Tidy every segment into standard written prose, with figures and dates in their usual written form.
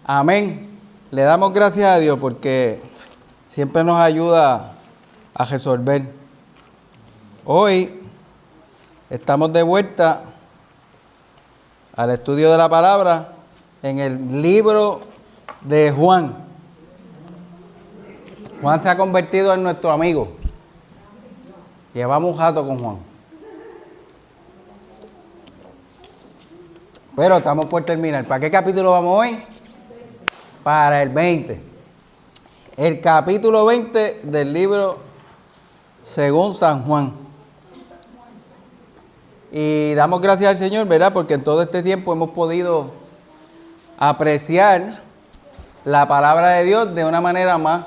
Amén. Le damos gracias a Dios porque siempre nos ayuda a resolver. Hoy estamos de vuelta al estudio de la palabra en el libro de Juan. Juan se ha convertido en nuestro amigo. Llevamos un rato con Juan. Pero estamos por terminar. ¿Para qué capítulo vamos hoy? Para el 20. El capítulo 20 del libro según San Juan. Y damos gracias al Señor, ¿verdad? Porque en todo este tiempo hemos podido apreciar la palabra de Dios de una manera más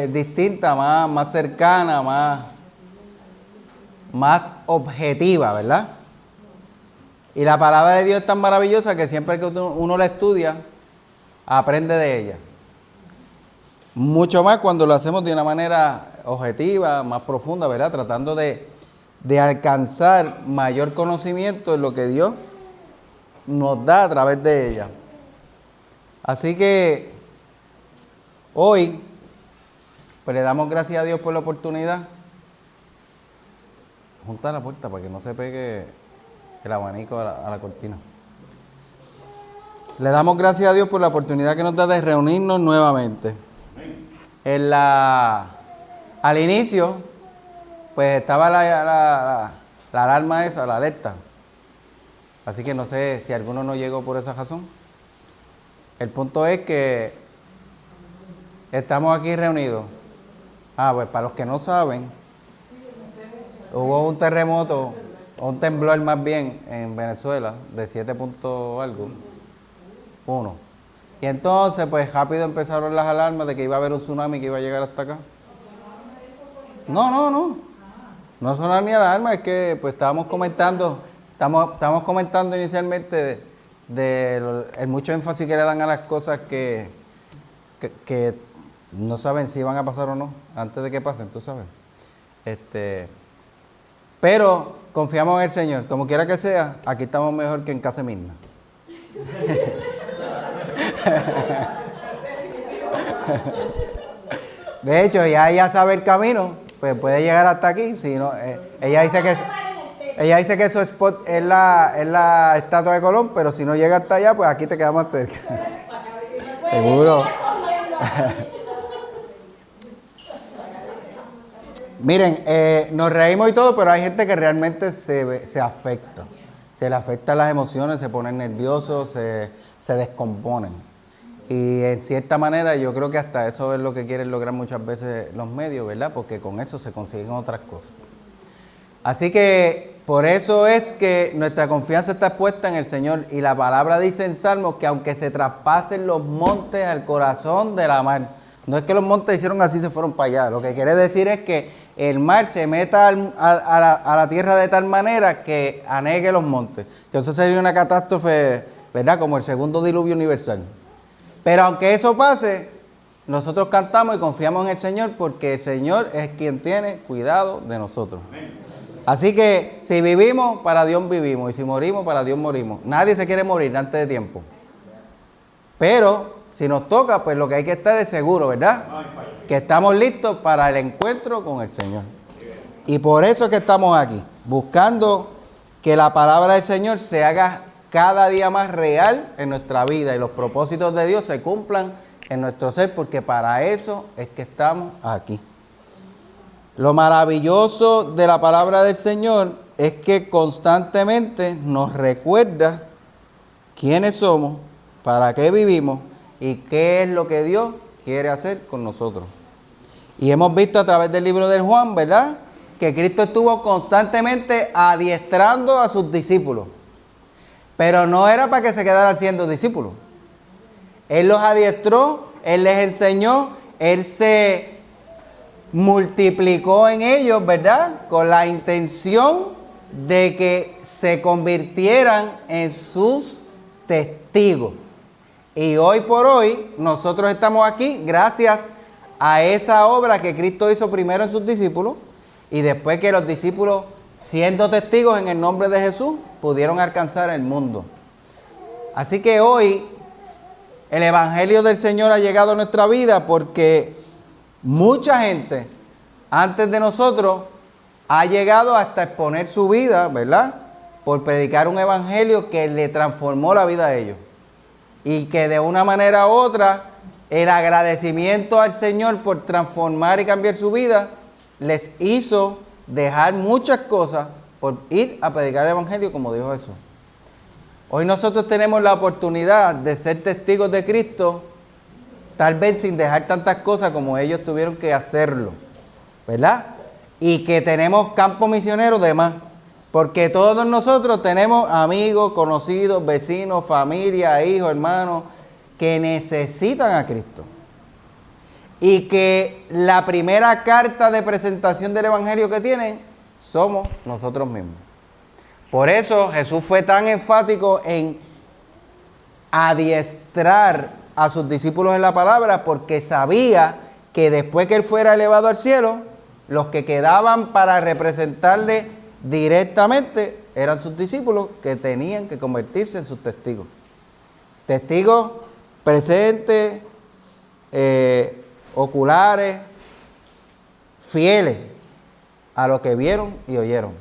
distinta, más cercana, más objetiva, ¿verdad? Y la palabra de Dios es tan maravillosa que siempre que uno la estudia, aprende de ella. Mucho más cuando lo hacemos de una manera objetiva, más profunda, ¿verdad? Tratando de alcanzar mayor conocimiento en lo que Dios nos da a través de ella. Así que hoy, pues le damos gracias a Dios por la oportunidad. Junta la puerta para que no se pegue el abanico a la cortina. Le damos gracias a Dios por la oportunidad que nos da de reunirnos nuevamente. Al inicio, pues estaba la alarma esa, la alerta. Así que no sé si alguno no llegó por esa razón. El punto es que estamos aquí reunidos. Pues para los que no saben, hubo un terremoto, un temblor más bien, en Venezuela, de 7 puntos algo. 1. Y entonces, pues rápido empezaron las alarmas de que iba a haber un tsunami que iba a llegar hasta acá. No sonaron ni alarmas, es que pues estábamos comentando inicialmente de el mucho énfasis que le dan a las cosas que no saben si van a pasar o no, antes de que pasen, tú sabes. Pero confiamos en el Señor, como quiera que sea, aquí estamos mejor que en casa misma. De hecho, ella sabe el camino, pues puede llegar hasta aquí. Si no, ella dice que su spot es la estatua de Colón, pero si no llega hasta allá, pues aquí te queda más cerca. Seguro. Miren, nos reímos y todo, pero hay gente que realmente se afecta. Se le afectan las emociones, se ponen nerviosos, se descomponen. Y en cierta manera yo creo que hasta eso es lo que quieren lograr muchas veces los medios, ¿verdad? Porque con eso se consiguen otras cosas. Así que por eso es que nuestra confianza está puesta en el Señor. Y la palabra dice en Salmos que aunque se traspasen los montes al corazón de la mar. No es que los montes hicieron así y se fueron para allá. Lo que quiere decir es que el mar se meta a la tierra de tal manera que anegue los montes. Que eso sería una catástrofe, ¿verdad? Como el segundo diluvio universal. Pero aunque eso pase, nosotros cantamos y confiamos en el Señor porque el Señor es quien tiene cuidado de nosotros. Así que si vivimos, para Dios vivimos. Y si morimos, para Dios morimos. Nadie se quiere morir antes de tiempo. Pero si nos toca, pues lo que hay que estar es seguro, ¿verdad? Que estamos listos para el encuentro con el Señor. Y por eso es que estamos aquí, buscando que la palabra del Señor se haga cada día más real en nuestra vida y los propósitos de Dios se cumplan en nuestro ser, porque para eso es que estamos aquí. Lo maravilloso de la palabra del Señor es que constantemente nos recuerda quiénes somos, para qué vivimos y qué es lo que Dios quiere hacer con nosotros. Y hemos visto a través del libro de Juan, ¿verdad?, que Cristo estuvo constantemente adiestrando a sus discípulos. Pero no era para que se quedaran siendo discípulos. Él los adiestró, Él les enseñó, Él se multiplicó en ellos, ¿verdad?, con la intención de que se convirtieran en sus testigos. Y hoy por hoy nosotros estamos aquí gracias a esa obra que Cristo hizo primero en sus discípulos y después que los discípulos, siendo testigos en el nombre de Jesús, pudieron alcanzar el mundo. Así que hoy el Evangelio del Señor ha llegado a nuestra vida porque mucha gente antes de nosotros ha llegado hasta exponer su vida, ¿verdad? Por predicar un evangelio que le transformó la vida a ellos. Y que de una manera u otra, el agradecimiento al Señor por transformar y cambiar su vida, les hizo dejar muchas cosas por ir a predicar el evangelio, como dijo Jesús. Hoy nosotros tenemos la oportunidad de ser testigos de Cristo, tal vez sin dejar tantas cosas como ellos tuvieron que hacerlo, ¿verdad? Y que tenemos campo misionero de más, porque todos nosotros tenemos amigos, conocidos, vecinos, familia, hijos, hermanos, que necesitan a Cristo. Y que la primera carta de presentación del Evangelio que tienen somos nosotros mismos. Por eso Jesús fue tan enfático en adiestrar a sus discípulos en la palabra, porque sabía que después que Él fuera elevado al cielo, los que quedaban para representarle directamente eran sus discípulos, que tenían que convertirse en sus testigos. Testigos presentes, oculares, fieles a lo que vieron y oyeron.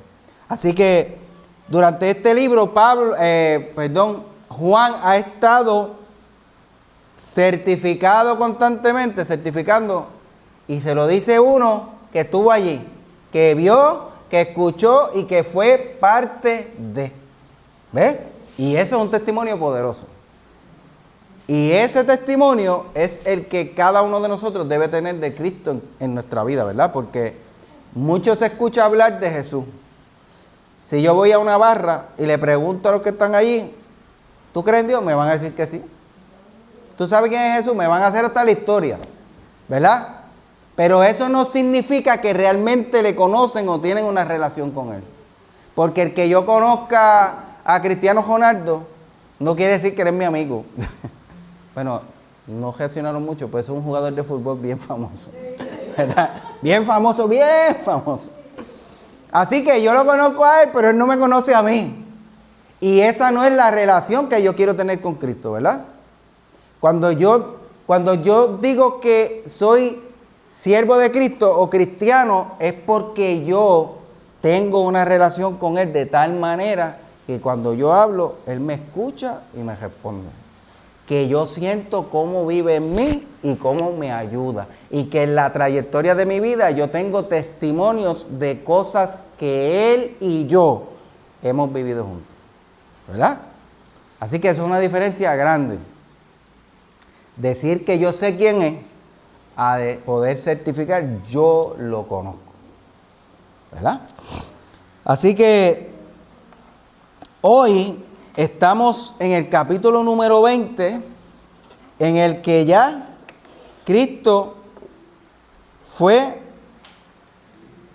Así que durante este libro, Juan ha estado certificando, y se lo dice uno que estuvo allí, que vio, que escuchó y que fue parte de. ¿Ves? Y eso es un testimonio poderoso. Y ese testimonio es el que cada uno de nosotros debe tener de Cristo en nuestra vida, ¿verdad? Porque mucho se escucha hablar de Jesús. Si yo voy a una barra y le pregunto a los que están allí, ¿tú crees en Dios? Me van a decir que sí. ¿Tú sabes quién es Jesús? Me van a hacer hasta la historia, ¿verdad? Pero eso no significa que realmente le conocen o tienen una relación con Él. Porque el que yo conozca a Cristiano Ronaldo no quiere decir que eres mi amigo. Bueno, no reaccionaron mucho, pues es un jugador de fútbol bien famoso, ¿verdad? Bien famoso, bien famoso. Así que yo lo conozco a Él, pero Él no me conoce a mí. Y esa no es la relación que yo quiero tener con Cristo, ¿verdad? Cuando yo digo que soy siervo de Cristo o cristiano, es porque yo tengo una relación con Él de tal manera que cuando yo hablo, Él me escucha y me responde. Que yo siento cómo vive en mí y cómo me ayuda. Y que en la trayectoria de mi vida yo tengo testimonios de cosas que Él y yo hemos vivido juntos. ¿Verdad? Así que eso es una diferencia grande. Decir que yo sé quién es, a de poder certificar, yo lo conozco. ¿Verdad? Así que hoy estamos en el capítulo número 20, en el que ya Cristo fue,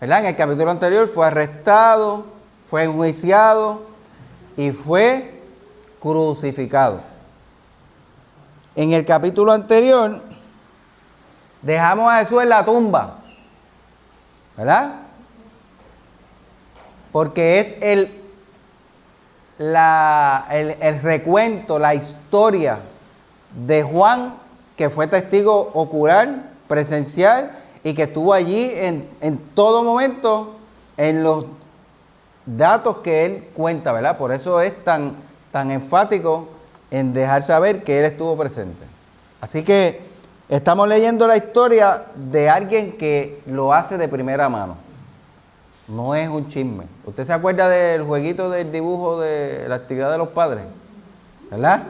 ¿verdad? En el capítulo anterior fue arrestado, fue enjuiciado y fue crucificado. En el capítulo anterior dejamos a Jesús en la tumba, ¿verdad? Porque es el recuento, la historia de Juan, que fue testigo ocular, presencial, y que estuvo allí en todo momento en los datos que él cuenta, ¿verdad? Por eso es tan enfático en dejar saber que él estuvo presente. Así que estamos leyendo la historia de alguien que lo hace de primera mano. No es un chisme. ¿Usted se acuerda del jueguito del dibujo de la actividad de los padres? ¿Verdad?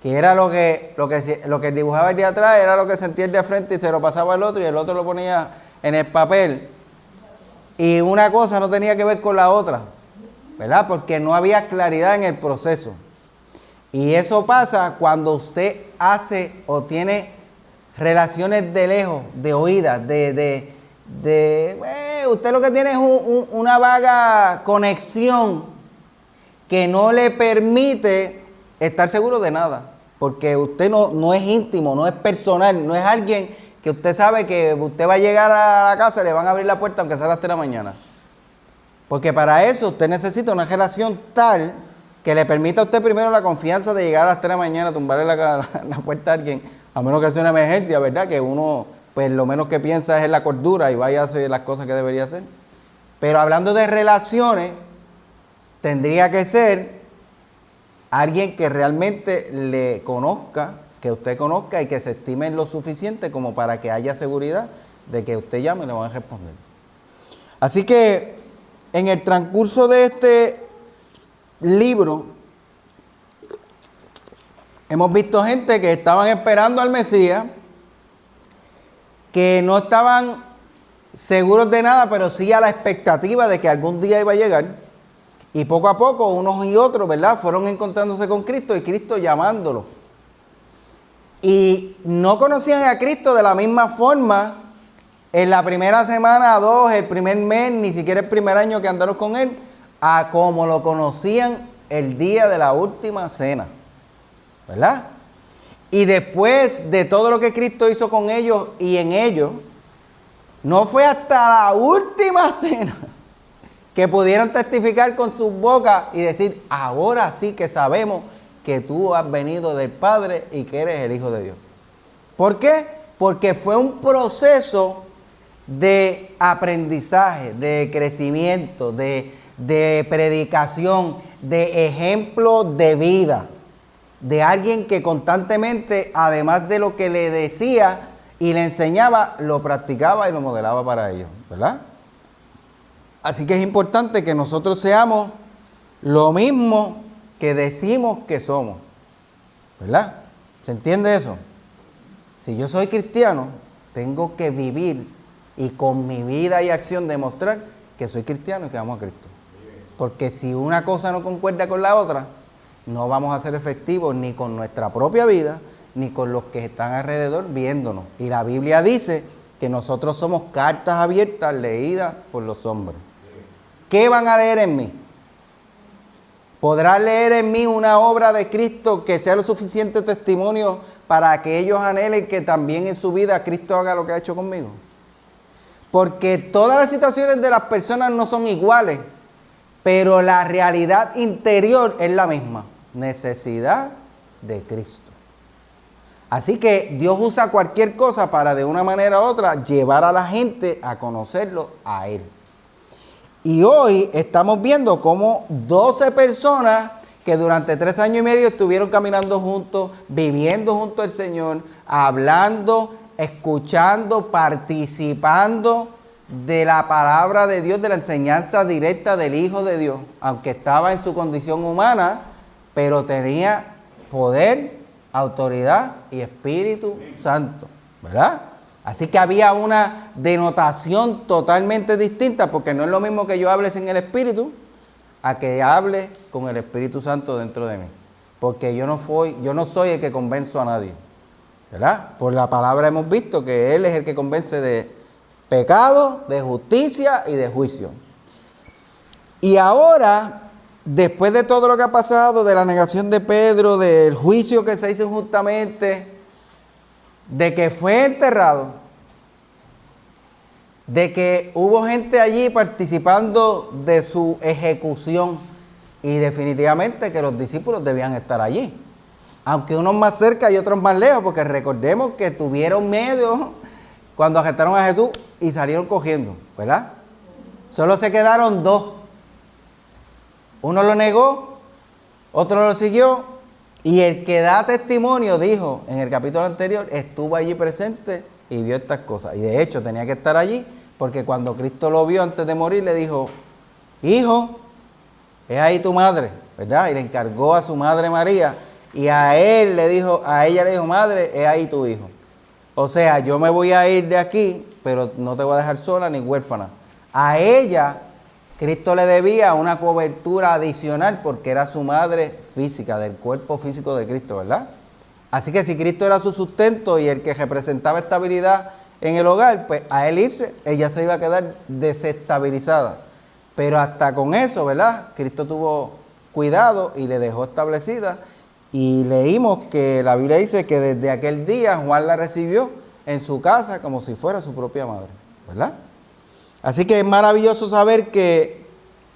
Que era lo que el dibujaba el de atrás, era lo que sentía el de frente y se lo pasaba al otro y el otro lo ponía en el papel. Y una cosa no tenía que ver con la otra, ¿verdad? Porque no había claridad en el proceso. Y eso pasa cuando usted hace o tiene relaciones de lejos, de oídas, usted lo que tiene es una vaga conexión que no le permite estar seguro de nada. Porque usted no es íntimo, no es personal, no es alguien que usted sabe que usted va a llegar a la casa y le van a abrir la puerta aunque sea a las 3 de la mañana. Porque para eso usted necesita una relación tal que le permita a usted primero la confianza de llegar a las 3 de la mañana a tumbarle la puerta a alguien, a menos que sea una emergencia, ¿verdad? Que uno, pues lo menos que piensa es en la cordura y vaya a hacer las cosas que debería hacer. Pero hablando de relaciones, tendría que ser alguien que realmente le conozca, que usted conozca y que se estime lo suficiente como para que haya seguridad de que usted llame y le van a responder. Así que en el transcurso de este libro, hemos visto gente que estaban esperando al Mesías, que no estaban seguros de nada, pero sí a la expectativa de que algún día iba a llegar. Y poco a poco, unos y otros, ¿verdad?, fueron encontrándose con Cristo y Cristo llamándolos. Y no conocían a Cristo de la misma forma en la primera semana, 2, el primer mes, ni siquiera el primer año que andaron con Él, a como lo conocían el día de la última cena, ¿verdad? Y después de todo lo que Cristo hizo con ellos y en ellos, no fue hasta la última cena que pudieron testificar con sus bocas y decir, ahora sí que sabemos que tú has venido del Padre y que eres el Hijo de Dios. ¿Por qué? Porque fue un proceso de aprendizaje, de crecimiento, de predicación, de ejemplo de vida, de alguien que constantemente, además de lo que le decía y le enseñaba, lo practicaba y lo modelaba para ellos, ¿verdad? Así que es importante que nosotros seamos lo mismo que decimos que somos, ¿verdad? ¿Se entiende eso? Si yo soy cristiano, tengo que vivir y con mi vida y acción demostrar que soy cristiano y que amo a Cristo. Porque si una cosa no concuerda con la otra, no vamos a ser efectivos ni con nuestra propia vida, ni con los que están alrededor viéndonos. Y la Biblia dice que nosotros somos cartas abiertas leídas por los hombres. ¿Qué van a leer en mí? ¿Podrán leer en mí una obra de Cristo que sea lo suficiente testimonio para que ellos anhelen que también en su vida Cristo haga lo que ha hecho conmigo? Porque todas las situaciones de las personas no son iguales, pero la realidad interior es la misma. Necesidad de Cristo. Así que Dios usa cualquier cosa para de una manera u otra llevar a la gente a conocerlo a Él. Y hoy estamos viendo cómo 12 personas que durante 3 años y medio estuvieron caminando juntos, viviendo junto al Señor, hablando, escuchando, participando de la palabra de Dios, de la enseñanza directa del Hijo de Dios, aunque estaba en su condición humana, pero tenía poder, autoridad y Espíritu Santo, ¿verdad? Así que había una denotación totalmente distinta, porque no es lo mismo que yo hable sin el Espíritu, a que hable con el Espíritu Santo dentro de mí. Porque yo no soy el que convenzo a nadie, ¿verdad? Por la palabra hemos visto que Él es el que convence de pecado, de justicia y de juicio. Y ahora, después de todo lo que ha pasado, de la negación de Pedro, del juicio que se hizo injustamente, de que fue enterrado, de que hubo gente allí participando de su ejecución y definitivamente que los discípulos debían estar allí, aunque unos más cerca y otros más lejos, porque recordemos que tuvieron miedo cuando arrestaron a Jesús y salieron cogiendo, ¿verdad? Solo se quedaron 2. Uno lo negó, otro lo siguió. Y el que da testimonio dijo en el capítulo anterior, estuvo allí presente y vio estas cosas. Y de hecho tenía que estar allí porque cuando Cristo lo vio antes de morir le dijo, hijo, es ahí tu madre, ¿verdad? Y le encargó a su madre María y a ella le dijo, madre, es ahí tu hijo. O sea, yo me voy a ir de aquí, pero no te voy a dejar sola ni huérfana. A ella Cristo le debía una cobertura adicional porque era su madre física, del cuerpo físico de Cristo, ¿verdad? Así que si Cristo era su sustento y el que representaba estabilidad en el hogar, pues a él irse, ella se iba a quedar desestabilizada. Pero hasta con eso, ¿verdad? Cristo tuvo cuidado y le dejó establecida. Y leímos que la Biblia dice que desde aquel día Juan la recibió en su casa como si fuera su propia madre, ¿verdad? Así que es maravilloso saber que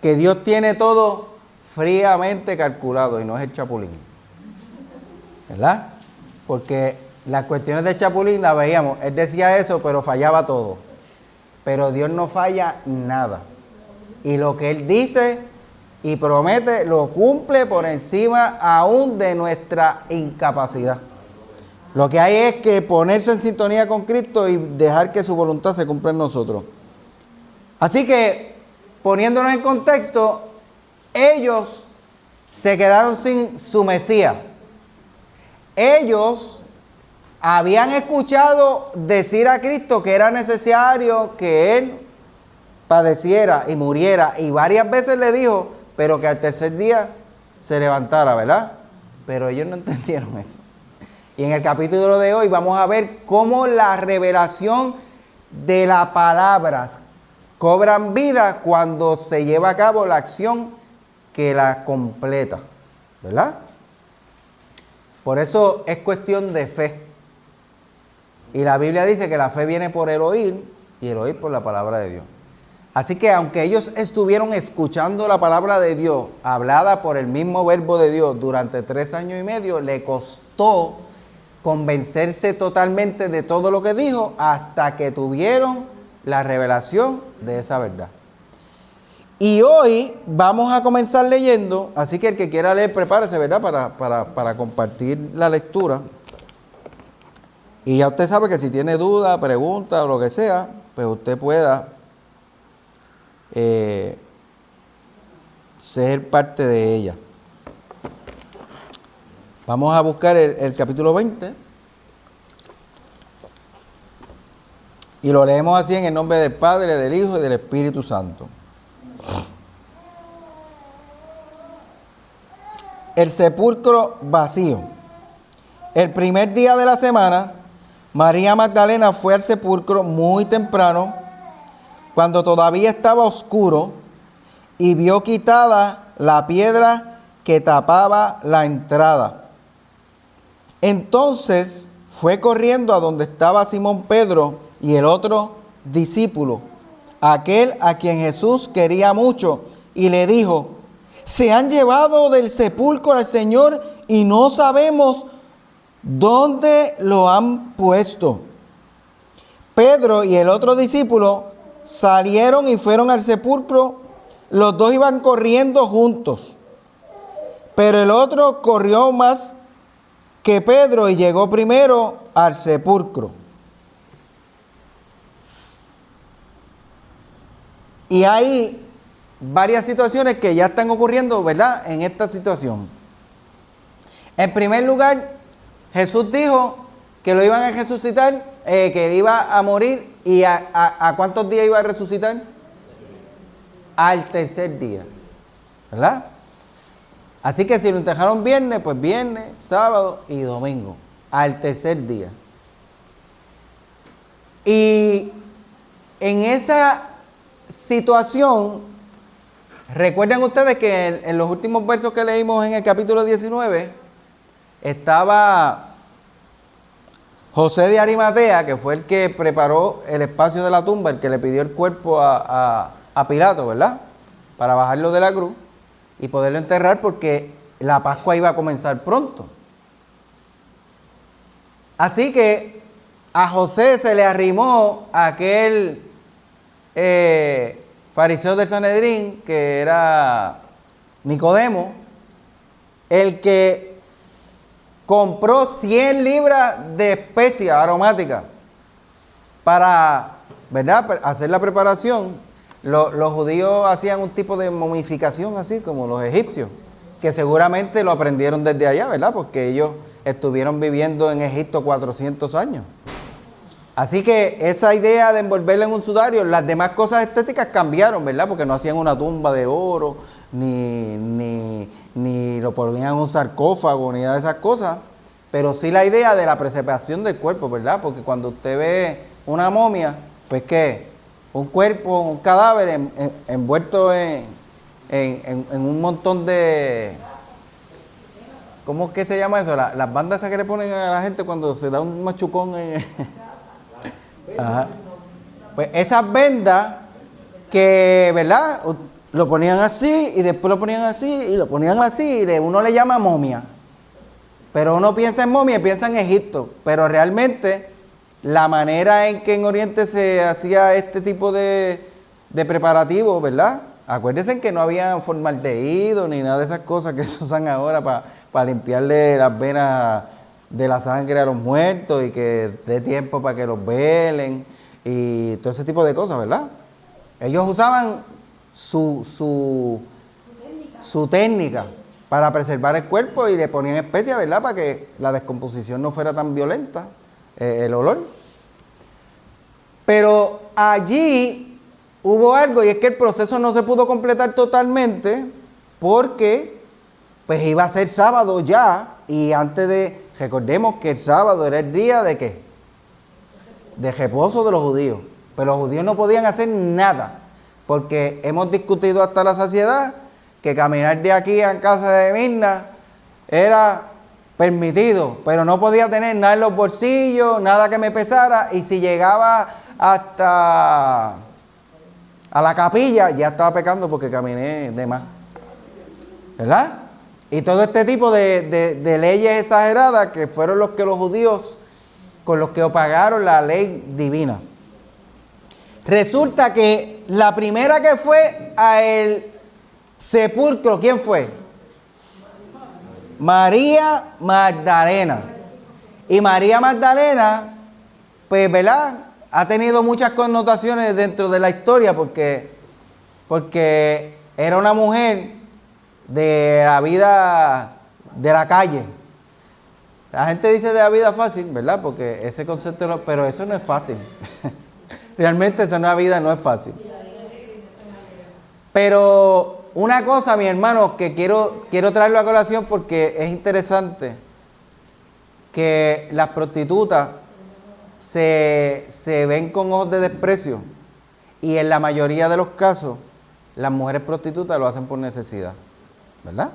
Dios tiene todo fríamente calculado y no es el Chapulín, ¿verdad? Porque las cuestiones del Chapulín las veíamos, él decía eso, pero fallaba todo. Pero Dios no falla nada. Y lo que Él dice y promete, lo cumple por encima aún de nuestra incapacidad. Lo que hay es que ponerse en sintonía con Cristo y dejar que su voluntad se cumpla en nosotros. Así que, poniéndonos en contexto, ellos se quedaron sin su Mesías. Ellos habían escuchado decir a Cristo que era necesario que Él padeciera y muriera. Y varias veces le dijo, pero que al tercer día se levantara, ¿verdad? Pero ellos no entendieron eso. Y en el capítulo de hoy vamos a ver cómo la revelación de las palabras cobran vida cuando se lleva a cabo la acción que la completa, ¿verdad? Por eso es cuestión de fe. Y la Biblia dice que la fe viene por el oír y el oír por la palabra de Dios. Así que aunque ellos estuvieron escuchando la palabra de Dios, hablada por el mismo verbo de Dios durante 3 años y medio, le costó convencerse totalmente de todo lo que dijo hasta que tuvieron la revelación de esa verdad. Y hoy vamos a comenzar leyendo, así que el que quiera leer, prepárese, ¿verdad? Para compartir la lectura. Y ya usted sabe que si tiene duda, pregunta o lo que sea, pues usted pueda ser parte de ella. Vamos a buscar el capítulo 20 y lo leemos así en el nombre del Padre, del Hijo y del Espíritu Santo. El sepulcro vacío. El primer día de la semana, María Magdalena fue al sepulcro muy temprano, cuando todavía estaba oscuro, y vio quitada la piedra que tapaba la entrada. Entonces fue corriendo a donde estaba Simón Pedro y el otro discípulo, aquel a quien Jesús quería mucho, y le dijo: se han llevado del sepulcro al Señor y no sabemos dónde lo han puesto. Pedro y el otro discípulo salieron y fueron al sepulcro. Los dos iban corriendo juntos, pero el otro corrió más que Pedro y llegó primero al sepulcro. Y hay varias situaciones que ya están ocurriendo, ¿verdad?, en esta situación. En primer lugar, Jesús dijo que lo iban a resucitar, que iba a morir. ¿Y a cuántos días iba a resucitar? Al tercer día, ¿verdad? Así que si lo enterraron viernes, pues viernes, sábado y domingo, al tercer día. Y en esa situación, recuerden ustedes que en los últimos versos que leímos en el capítulo 19, estaba José de Arimatea, que fue el que preparó el espacio de la tumba, el que le pidió el cuerpo a Pilato, ¿verdad?, para bajarlo de la cruz y poderlo enterrar, porque la Pascua iba a comenzar pronto. Así que a José se le arrimó aquel fariseo del Sanedrín, que era Nicodemo, el que compró 100 libras de especias aromáticas para, ¿verdad?, hacer la preparación. Los judíos hacían un tipo de momificación así como los egipcios, que seguramente lo aprendieron desde allá, ¿verdad?, porque ellos estuvieron viviendo en Egipto 400 años. Así que esa idea de envolverla en un sudario, las demás cosas estéticas cambiaron, ¿verdad?, porque no hacían una tumba de oro, ni lo ponían en un sarcófago, ni nada de esas cosas, pero sí la idea de la preservación del cuerpo, ¿verdad?, porque cuando usted ve una momia, pues ¿qué? Un cuerpo, un cadáver envuelto en un montón de... ¿Cómo es que se llama eso? Las bandas esas que le ponen a la gente cuando se da un machucón. Ajá. Pues esas vendas que, ¿verdad?, lo ponían así, y después lo ponían así, y lo ponían así, y uno le llama momia. Pero uno piensa en momia y piensa en Egipto. Pero realmente, la manera en que en Oriente se hacía este tipo de preparativos, ¿verdad? Acuérdense que no había formaldehído ni nada de esas cosas que se usan ahora para limpiarle las venas de la sangre a los muertos y que dé tiempo para que los velen y todo ese tipo de cosas, ¿verdad? Ellos usaban su técnica para preservar el cuerpo y le ponían especias, ¿verdad? Para que la descomposición no fuera tan violenta, el olor. Pero allí hubo algo, y es que el proceso no se pudo completar totalmente porque pues iba a ser sábado ya, y recordemos que el sábado era el día de ¿qué? De reposo de los judíos. Pero los judíos no podían hacer nada, porque hemos discutido hasta la saciedad que caminar de aquí a casa de Mirna era permitido, pero no podía tener nada en los bolsillos, nada que me pesara, y si llegaba hasta a la capilla ya estaba pecando porque caminé de más, ¿verdad? Y todo este tipo de leyes exageradas que fueron los que los judíos con los que opagaron la ley divina. Resulta que la primera que fue a el sepulcro, ¿quién fue? María Magdalena. Y María Magdalena, pues, ¿verdad? Ha tenido muchas connotaciones dentro de la historia porque era una mujer de la vida de la calle. La gente dice de la vida fácil, ¿verdad? Porque ese concepto, pero eso no es fácil. Realmente esa vida no es fácil. Pero una cosa, mi hermano, que quiero traerlo a colación porque es interesante, que las prostitutas se ven con ojos de desprecio, y en la mayoría de los casos las mujeres prostitutas lo hacen por necesidad, ¿verdad?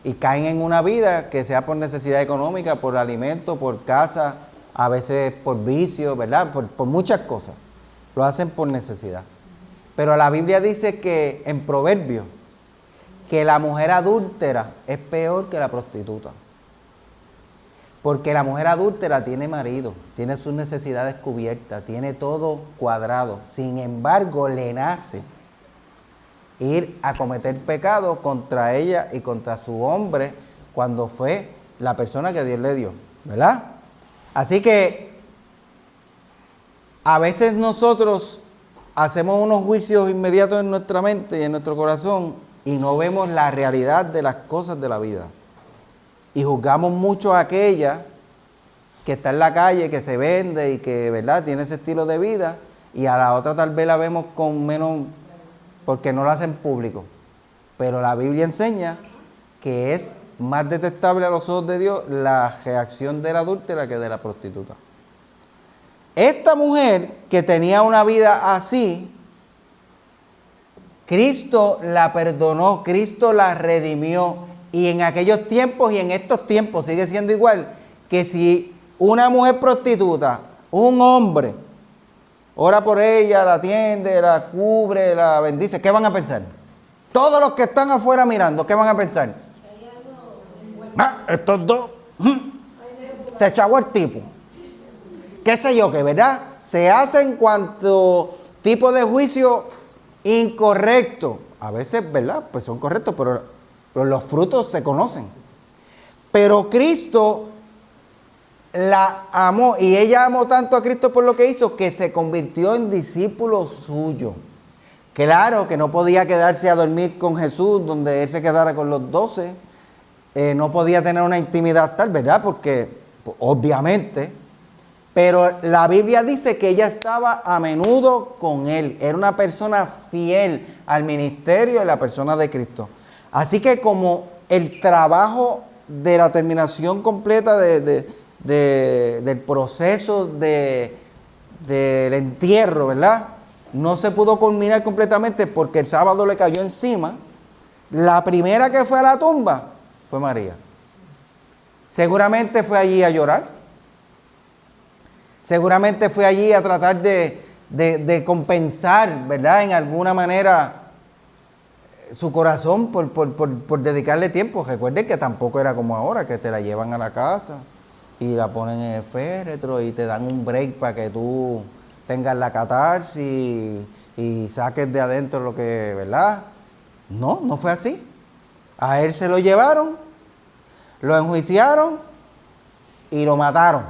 Y caen en una vida que sea por necesidad económica, por alimento, por casa, a veces por vicio, ¿verdad? Por muchas cosas. Lo hacen por necesidad. Pero la Biblia dice que en Proverbios, que la mujer adúltera es peor que la prostituta. Porque la mujer adúltera tiene marido, tiene sus necesidades cubiertas, tiene todo cuadrado. Sin embargo, le nace ir a cometer pecado contra ella y contra su hombre cuando fue la persona que Dios le dio, ¿verdad? Así que a veces nosotros hacemos unos juicios inmediatos en nuestra mente y en nuestro corazón y no vemos la realidad de las cosas de la vida. Y juzgamos mucho a aquella que está en la calle, que se vende y que, ¿verdad?, tiene ese estilo de vida, y a la otra tal vez la vemos con menos, porque no la hacen público. Pero la Biblia enseña que es más detestable a los ojos de Dios la reacción de la adúltera que de la prostituta. Esta mujer que tenía una vida así, Cristo la perdonó, Cristo la redimió, y en aquellos tiempos y en estos tiempos sigue siendo igual, que si una mujer prostituta, un hombre, ora por ella, la atiende, la cubre, la bendice, ¿qué van a pensar? Todos los que están afuera mirando, ¿qué van a pensar? Estos dos, se echó el tipo. ¿Qué sé yo qué, verdad? Se hacen cuanto tipo de juicio incorrecto. A veces, ¿verdad? Pues son correctos, pero los frutos se conocen. Pero Cristo la amó, y ella amó tanto a Cristo por lo que hizo, que se convirtió en discípulo suyo. Claro que no podía quedarse a dormir con Jesús donde él se quedara con los 12. No podía tener una intimidad tal, ¿verdad? Porque, pues, obviamente. Pero la Biblia dice que ella estaba a menudo con él. Era una persona fiel al ministerio de la persona de Cristo. Así que como el trabajo de la terminación completa del proceso del entierro, ¿verdad?, no se pudo culminar completamente porque el sábado le cayó encima, la primera que fue a la tumba fue María. Seguramente fue allí a llorar. Seguramente fue allí a tratar de compensar, ¿verdad?, en alguna manera su corazón por dedicarle tiempo. Recuerden que tampoco era como ahora, que te la llevan a la casa y la ponen en el féretro y te dan un break para que tú tengas la catarsis y saques de adentro lo que, ¿verdad? No, no fue así. A él se lo llevaron, lo enjuiciaron y lo mataron.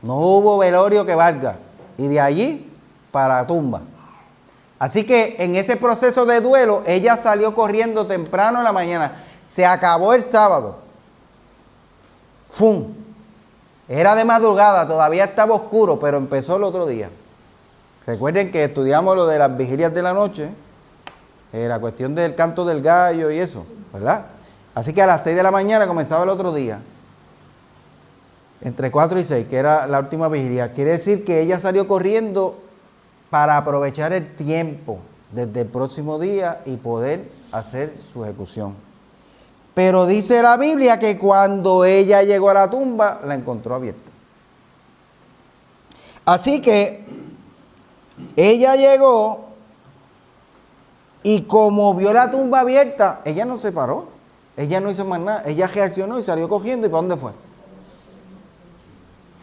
No hubo velorio que valga. Y de allí para la tumba. Así que en ese proceso de duelo, ella salió corriendo temprano en la mañana. Se acabó el sábado. ¡Fum! Era de madrugada, todavía estaba oscuro, pero empezó el otro día. Recuerden que estudiamos lo de las vigilias de la noche, la cuestión del canto del gallo y eso, ¿verdad? Así que a las 6 de la mañana comenzaba el otro día. Entre 4 y 6, que era la última vigilia. Quiere decir que ella salió corriendo para aprovechar el tiempo desde el próximo día y poder hacer su ejecución. Pero dice la Biblia que cuando ella llegó a la tumba, la encontró abierta. Así que ella llegó y como vio la tumba abierta, ella no se paró. Ella no hizo más nada. Ella reaccionó y salió cogiendo. ¿Y para dónde fue?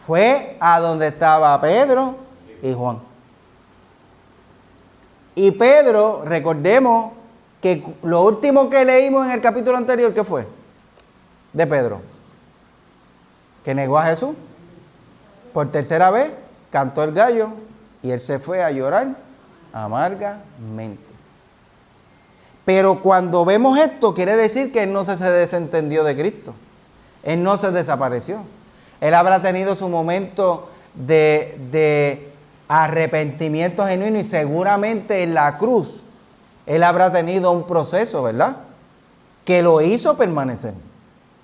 Fue a donde estaba Pedro y Juan. Y Pedro, recordemos que lo último que leímos en el capítulo anterior, ¿qué fue? De Pedro. Que negó a Jesús. Por tercera vez, cantó el gallo y él se fue a llorar amargamente. Pero cuando vemos esto, quiere decir que él no se desentendió de Cristo. Él no se desapareció. Él habrá tenido su momento de arrepentimiento genuino y seguramente en la cruz él habrá tenido un proceso, ¿verdad? Que lo hizo permanecer.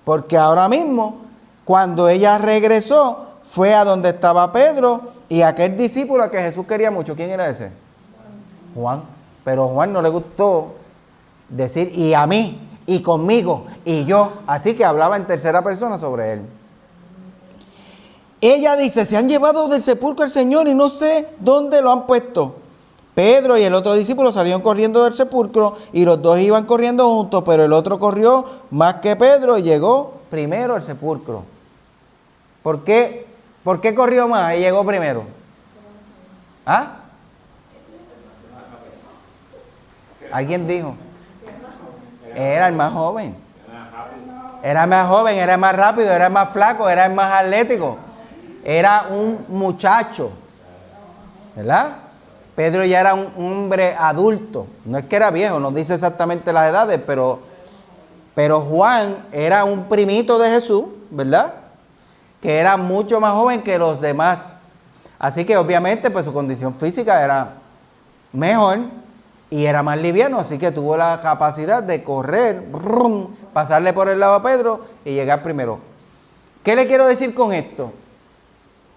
Porque ahora mismo, cuando ella regresó, fue a donde estaba Pedro y aquel discípulo a que Jesús quería mucho. ¿Quién era ese? Juan. Pero a Juan no le gustó decir y a mí, y conmigo, y yo. Así que hablaba en tercera persona sobre él. Ella dice, se han llevado del sepulcro al Señor y no sé dónde lo han puesto. Pedro y el otro discípulo salieron corriendo del sepulcro y los dos iban corriendo juntos, pero el otro corrió más que Pedro y llegó primero al sepulcro. ¿Por qué corrió más y llegó primero? ¿Ah? ¿Alguien dijo? Era el más joven. Era más joven, era más rápido, era más flaco, era más atlético. Era un muchacho, ¿verdad? Pedro ya era un hombre adulto. No es que era viejo, no dice exactamente las edades, pero Juan era un primito de Jesús, ¿verdad? Que era mucho más joven que los demás. Así que obviamente pues su condición física era mejor y era más liviano, así que tuvo la capacidad de correr, pasarle por el lado a Pedro y llegar primero. ¿Qué le quiero decir con esto?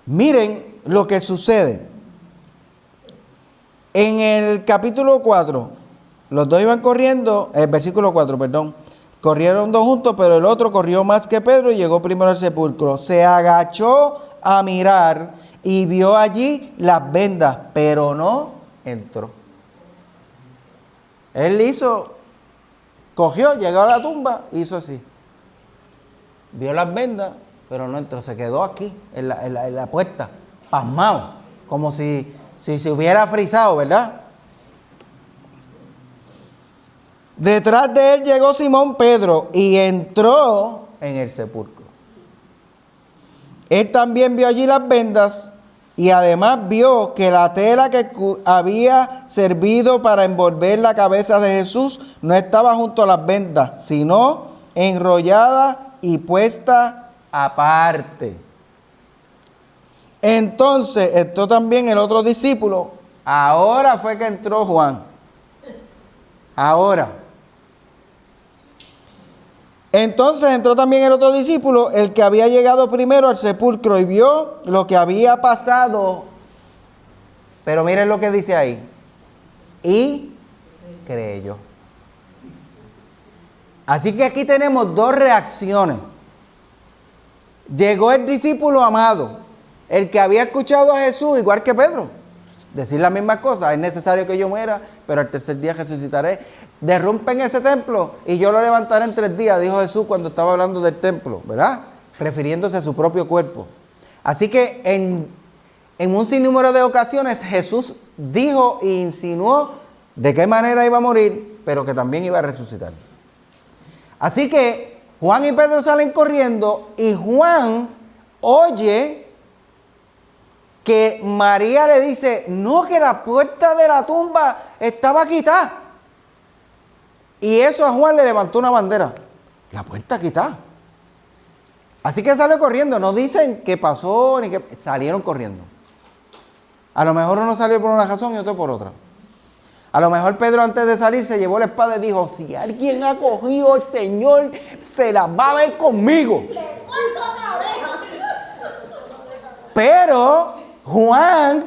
Miren lo que sucede. En el capítulo 4, los dos iban corriendo, versículo 4, perdón. Corrieron dos juntos, pero el otro corrió más que Pedro y llegó primero al sepulcro. Se agachó a mirar y vio allí las vendas, pero no entró. Él cogió, llegó a la tumba, hizo así. Vio las vendas, pero no entró, se quedó aquí, en la puerta, pasmado, como si se hubiera frisado, ¿verdad? Detrás de él llegó Simón Pedro y entró en el sepulcro. Él también vio allí las vendas y además vio que la tela que había servido para envolver la cabeza de Jesús no estaba junto a las vendas, sino enrollada y puesta aparte. Entonces entró también el otro discípulo. Ahora fue que entró Juan. Ahora. Entonces entró también el otro discípulo, el que había llegado primero al sepulcro y vio lo que había pasado. Pero miren lo que dice ahí. Y creyó. Así que aquí tenemos dos reacciones. Llegó el discípulo amado, el que había escuchado a Jesús, igual que Pedro. decir las mismas cosas. Es necesario que yo muera, pero al tercer día resucitaré. Derrumpen ese templo y yo lo levantaré en 3 días, dijo Jesús cuando estaba hablando del templo, ¿verdad? Refiriéndose a su propio cuerpo. Así que en un sinnúmero de ocasiones Jesús dijo e insinuó de qué manera iba a morir, pero que también iba a resucitar. Así que Juan y Pedro salen corriendo y Juan oye que María le dice, no, que la puerta de la tumba estaba quitada. Y eso a Juan le levantó una bandera. La puerta quitada. Así que sale corriendo. No dicen qué pasó, ni qué. Salieron corriendo. A lo mejor uno salió por una razón y otro por otra. A lo mejor Pedro antes de salir se llevó la espada y dijo, si alguien ha cogido al Señor, se la va a ver conmigo. Le corto otra oreja. Pero Juan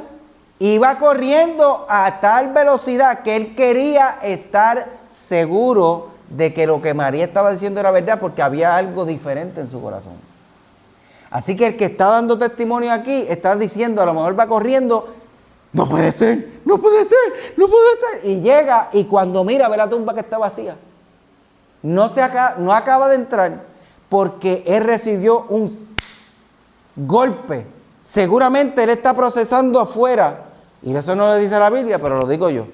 iba corriendo a tal velocidad que él quería estar seguro de que lo que María estaba diciendo era verdad, porque había algo diferente en su corazón. Así que el que está dando testimonio aquí está diciendo, a lo mejor va corriendo, no puede ser, no puede ser, no puede ser. Y llega y cuando mira ve la tumba que está vacía. No acaba de entrar porque él recibió un golpe. Seguramente él está procesando afuera. Y eso no lo dice la Biblia, pero lo digo yo,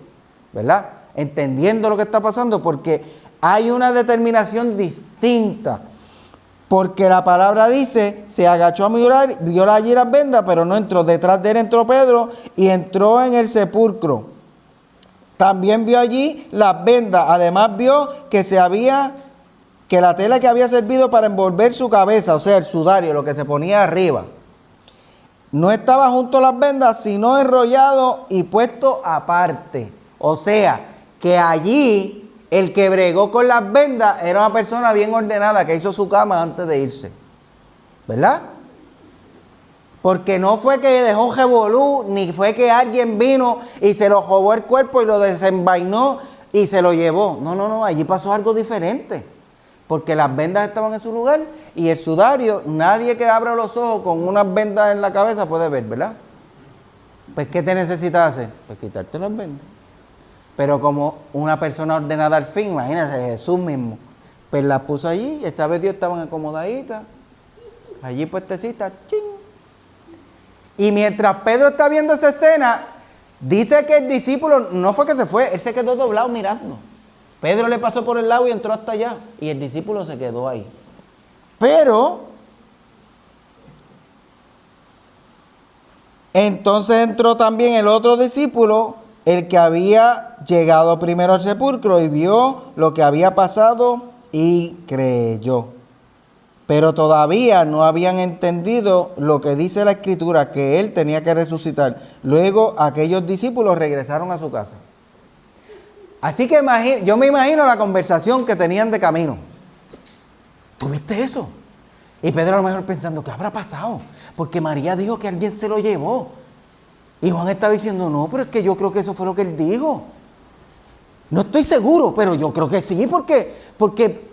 ¿verdad? Entendiendo lo que está pasando, porque hay una determinación distinta. Porque la palabra dice, se agachó a mirar, vio allí las vendas, pero no entró. Detrás de él entró Pedro y entró en el sepulcro. También vio allí las vendas. Además vio que la tela que había servido para envolver su cabeza, o sea, el sudario, lo que se ponía arriba, no estaba junto a las vendas, sino enrollado y puesto aparte. O sea, que allí el que bregó con las vendas era una persona bien ordenada que hizo su cama antes de irse. ¿Verdad? Porque no fue que dejó un revolú, ni fue que alguien vino y se lo robó el cuerpo y lo desenvainó y se lo llevó. No, allí pasó algo diferente. Porque las vendas estaban en su lugar y el sudario, nadie que abra los ojos con unas vendas en la cabeza puede ver, ¿verdad? Pues, ¿qué te necesitas hacer? Pues quitarte las vendas. Pero como una persona ordenada al fin, imagínate, Jesús mismo, pues las puso allí y esa vez Dios estaban acomodaditas, allí puestecitas, ¡ching! Y mientras Pedro está viendo esa escena, dice que el discípulo, no fue que se fue, él se quedó doblado mirando. Pedro le pasó por el lado y entró hasta allá, y el discípulo se quedó ahí. Pero entonces entró también el otro discípulo, el que había llegado primero al sepulcro y vio lo que había pasado y creyó. Pero todavía no habían entendido lo que dice la Escritura, que él tenía que resucitar. Luego aquellos discípulos regresaron a su casa. Así que yo me imagino la conversación que tenían de camino. ¿Tú viste eso? Y Pedro a lo mejor pensando, ¿qué habrá pasado? Porque María dijo que alguien se lo llevó. Y Juan estaba diciendo, no, pero es que yo creo que eso fue lo que él dijo. No estoy seguro, pero yo creo que sí, porque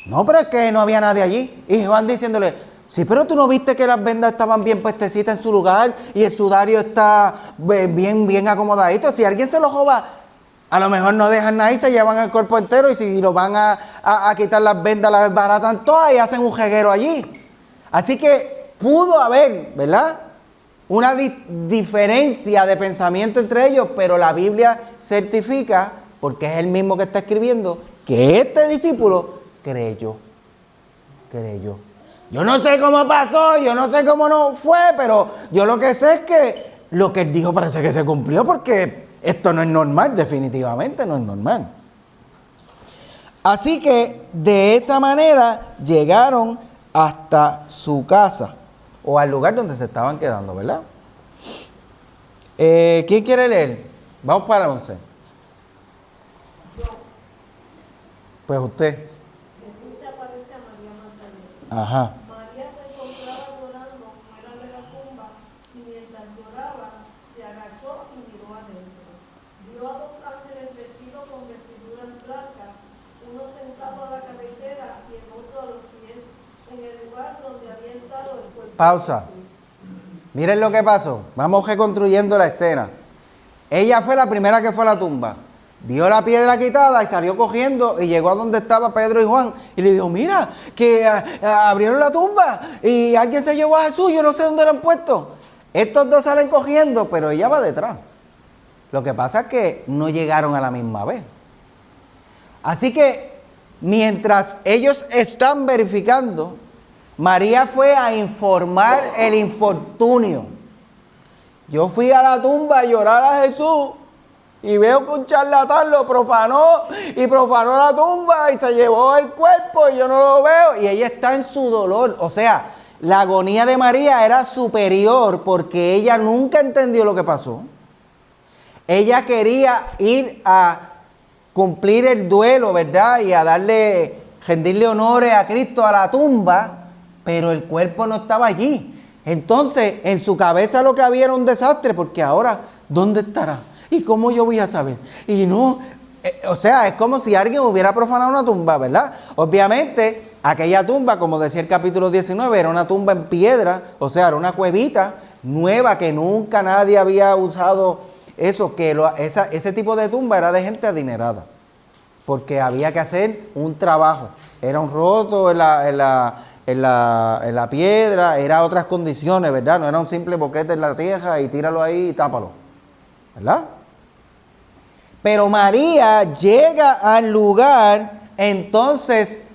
no, pero es que no había nadie allí. Y Juan diciéndole, sí, pero tú no viste que las vendas estaban bien puestecitas en su lugar y el sudario está bien acomodadito. Si alguien se lo roba, a lo mejor no dejan nada y se llevan el cuerpo entero, y si lo van a quitar las vendas, las desbaratan todas y hacen un jeguero allí. Así que pudo haber, ¿verdad?, una diferencia de pensamiento entre ellos, pero la Biblia certifica, porque es el mismo que está escribiendo, que este discípulo creyó. Yo no sé cómo pasó, yo no sé cómo no fue, pero yo lo que sé es que lo que él dijo parece que se cumplió, porque esto no es normal, definitivamente no es normal. Así que de esa manera llegaron hasta su casa, o al lugar donde se estaban quedando, ¿verdad? ¿Quién quiere leer? Vamos para 11. Pues usted. Jesús se aparece a María Magdalena. Ajá. María se encontraba llorando fuera de la tumba y mientras lloraba se agachó y miró adentro. Vio a 2 ángeles vestidos con vestiduras blancas, uno sentado a la cabecera y el otro a los pies, en el lugar donde había estado el cuerpo. Pausa. Miren lo que pasó. Vamos reconstruyendo la escena. Ella fue la primera que fue a la tumba. Vio la piedra quitada y salió cogiendo y llegó a donde estaba Pedro y Juan y le dijo, mira, que abrieron la tumba y alguien se llevó a Jesús, yo no sé dónde lo han puesto. Estos dos salen cogiendo, pero ella va detrás. Lo que pasa es que no llegaron a la misma vez. Así que mientras ellos están verificando, María fue a informar el infortunio. Yo fui a la tumba a llorar a Jesús y veo que un charlatán lo profanó y profanó la tumba y se llevó el cuerpo y yo no lo veo. Y ella está en su dolor. O sea, la agonía de María era superior porque ella nunca entendió lo que pasó. Ella quería ir a cumplir el duelo, ¿verdad? Y a rendirle honores a Cristo a la tumba, pero el cuerpo no estaba allí. Entonces, en su cabeza lo que había era un desastre, porque ahora, ¿dónde estará? ¿Y cómo yo voy a saber? Y no, o sea, es como si alguien hubiera profanado una tumba, ¿verdad? Obviamente, aquella tumba, como decía el capítulo 19, era una tumba en piedra, o sea, era una cuevita nueva que nunca nadie había usado eso, ese tipo de tumba era de gente adinerada, porque había que hacer un trabajo, era un roto en la piedra, era otras condiciones, ¿verdad? No era un simple boquete en la tierra y tíralo ahí y tápalo, ¿verdad? Pero María llega al lugar, entonces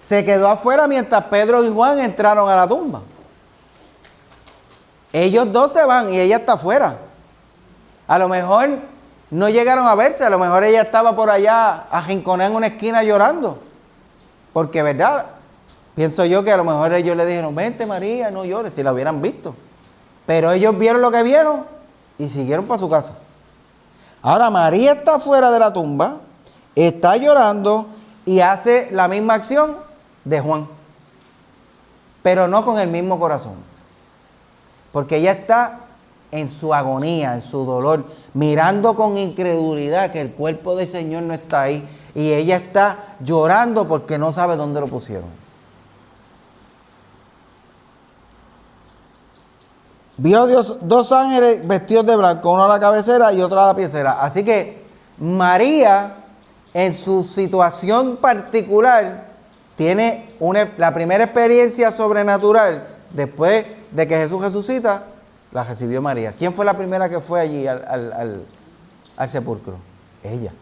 se quedó afuera mientras Pedro y Juan entraron a la tumba. Ellos dos se van y ella está afuera. A lo mejor no llegaron a verse, a lo mejor ella estaba por allá arrinconada en una esquina llorando. Porque, ¿verdad? Pienso yo que a lo mejor ellos le dijeron, vente María, no llores, si la hubieran visto. Pero ellos vieron lo que vieron y siguieron para su casa. Ahora María está fuera de la tumba, está llorando y hace la misma acción de Juan. Pero no con el mismo corazón. Porque ella está en su agonía, en su dolor, mirando con incredulidad que el cuerpo del Señor no está ahí. Y ella está llorando porque no sabe dónde lo pusieron. Vio Dios dos ángeles vestidos de blanco, uno a la cabecera y otro a la piecera. Así que María, en su situación particular, tiene la primera experiencia sobrenatural. Después de que Jesús resucita, la recibió María. ¿Quién fue la primera que fue allí al sepulcro? Ella.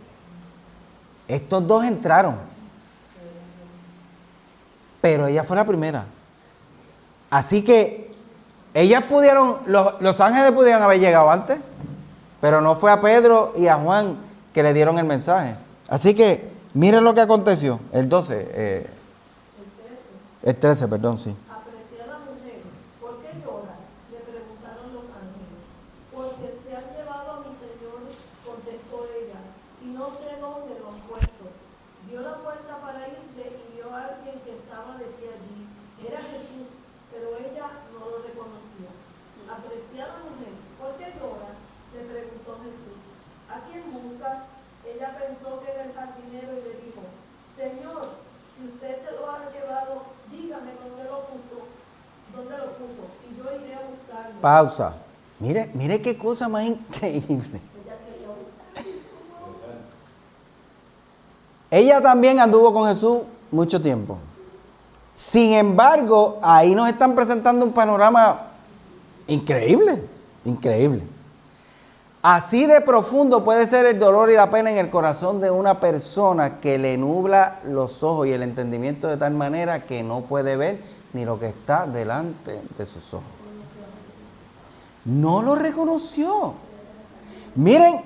Estos dos entraron, pero ella fue la primera. Así que ellas pudieron, los ángeles pudieron haber llegado antes, pero no fue a Pedro y a Juan que le dieron el mensaje. Así que miren lo que aconteció. El 12, el 13, perdón, sí. Apreciada mujer, ¿por qué lloras? Le preguntaron los ángeles. Porque se han llevado a mi Señor, contestó ella, y no sé dónde lo han puesto. Dio la puerta para irse y vio a alguien que estaba de pie allí. Era Jesús, pero ella no lo reconocía. Apreciada mujer, ¿por qué lloras? Le preguntó Jesús. ¿A quién buscas? Ella pensó que era el jardinero y le dijo, Señor, si usted se lo ha llevado, dígame dónde lo puso, y yo iré a buscarlo. Pausa. Mire qué cosa más increíble. Ella también anduvo con Jesús mucho tiempo. Sin embargo, ahí nos están presentando un panorama increíble, increíble. Así de profundo puede ser el dolor y la pena en el corazón de una persona que le nubla los ojos y el entendimiento de tal manera que no puede ver ni lo que está delante de sus ojos. No lo reconoció. Miren,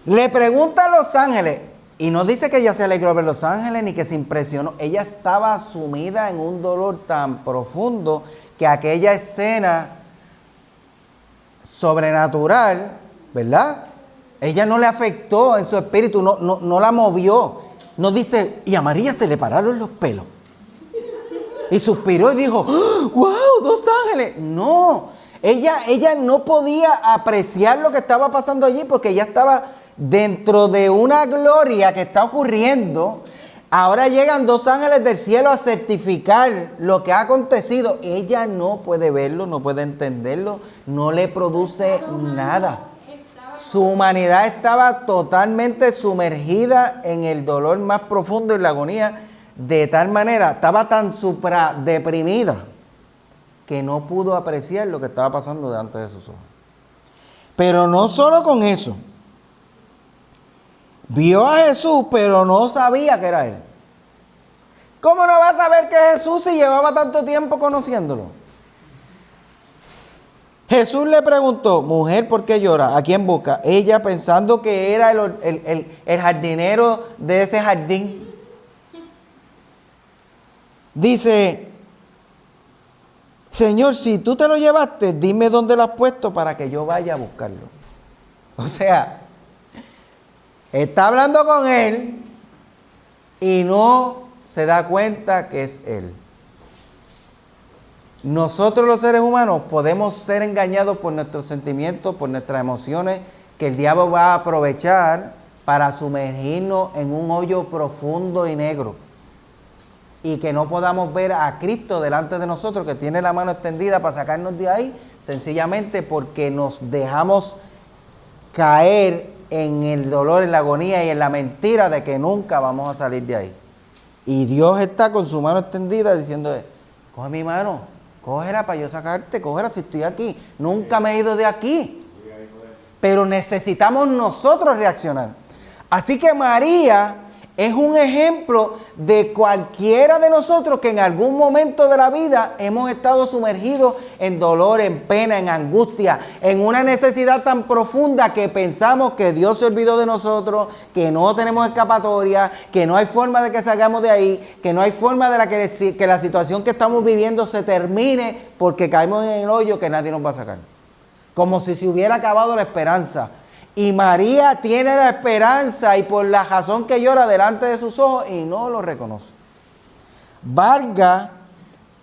le pregunta a los ángeles, y no dice que ella se alegró ver los ángeles ni que se impresionó. Ella estaba sumida en un dolor tan profundo que aquella escena sobrenatural, ¿verdad? Ella no le afectó en su espíritu, no la movió. No dice, y a María se le pararon los pelos. Y suspiró y dijo, ¡wow! ¡Dos ángeles! No, ella no podía apreciar lo que estaba pasando allí porque ella estaba dentro de una gloria que está ocurriendo. Ahora llegan dos ángeles del cielo a certificar lo que ha acontecido. Ella no puede verlo, no puede entenderlo, no le produce nada. Su humanidad estaba totalmente sumergida en el dolor más profundo y la agonía, de tal manera, estaba tan supradeprimida que no pudo apreciar lo que estaba pasando delante de sus ojos. Pero no solo con eso. Vio a Jesús, pero no sabía que era Él. ¿Cómo no va a saber que es Jesús si llevaba tanto tiempo conociéndolo? Jesús le preguntó, mujer, ¿por qué llora? ¿A quién busca? Ella, pensando que era el jardinero de ese jardín, dice, Señor, si tú te lo llevaste, dime dónde lo has puesto para que yo vaya a buscarlo. O sea, está hablando con él y no se da cuenta que es él. Nosotros los seres humanos podemos ser engañados por nuestros sentimientos, por nuestras emociones, que el diablo va a aprovechar para sumergirnos en un hoyo profundo y negro. Y que no podamos ver a Cristo delante de nosotros, que tiene la mano extendida para sacarnos de ahí, sencillamente porque nos dejamos caer en el dolor, en la agonía y en la mentira de que nunca vamos a salir de ahí. Y Dios está con su mano extendida diciendo, coge mi mano, cógela para yo sacarte, cógela si estoy aquí. Nunca me he ido de aquí. Pero necesitamos nosotros reaccionar. Así que María es un ejemplo de cualquiera de nosotros que en algún momento de la vida hemos estado sumergidos en dolor, en pena, en angustia, en una necesidad tan profunda que pensamos que Dios se olvidó de nosotros, que no tenemos escapatoria, que no hay forma de que salgamos de ahí, que no hay forma de que la situación que estamos viviendo se termine porque caemos en el hoyo que nadie nos va a sacar. Como si se hubiera acabado la esperanza. Y María tiene la esperanza y por la razón que llora delante de sus ojos y no lo reconoce. Valga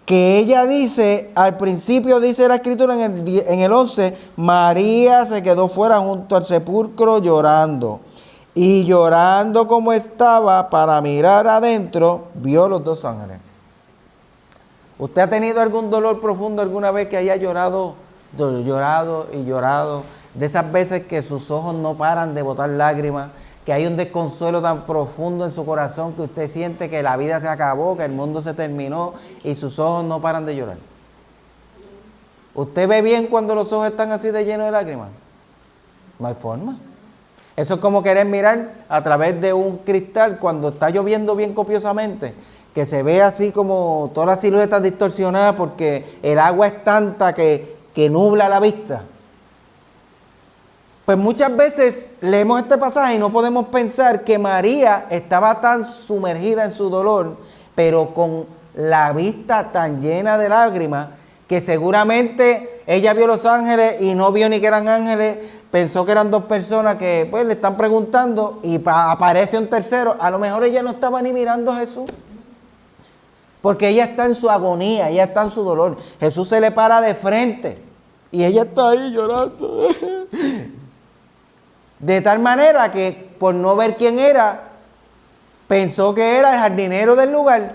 que ella dice, al principio dice la escritura en el 11, María se quedó fuera junto al sepulcro llorando. Y llorando como estaba para mirar adentro, vio los dos ángeles. ¿Usted ha tenido algún dolor profundo alguna vez que haya llorado y llorado? De esas veces que sus ojos no paran de botar lágrimas, que hay un desconsuelo tan profundo en su corazón que usted siente que la vida se acabó, que el mundo se terminó y sus ojos no paran de llorar. ¿Usted ve bien cuando los ojos están así de llenos de lágrimas? No hay forma. Eso es como querer mirar a través de un cristal cuando está lloviendo bien copiosamente, que se ve así como todas las siluetas distorsionadas porque el agua es tanta que nubla la vista. Pues muchas veces leemos este pasaje y no podemos pensar que María estaba tan sumergida en su dolor, pero con la vista tan llena de lágrimas, que seguramente ella vio los ángeles y no vio ni que eran ángeles, pensó que eran dos personas que pues le están preguntando y aparece un tercero. A lo mejor ella no estaba ni mirando a Jesús, porque ella está en su agonía, ella está en su dolor. Jesús se le para de frente y ella está ahí llorando. De tal manera que por no ver quién era, pensó que era el jardinero del lugar.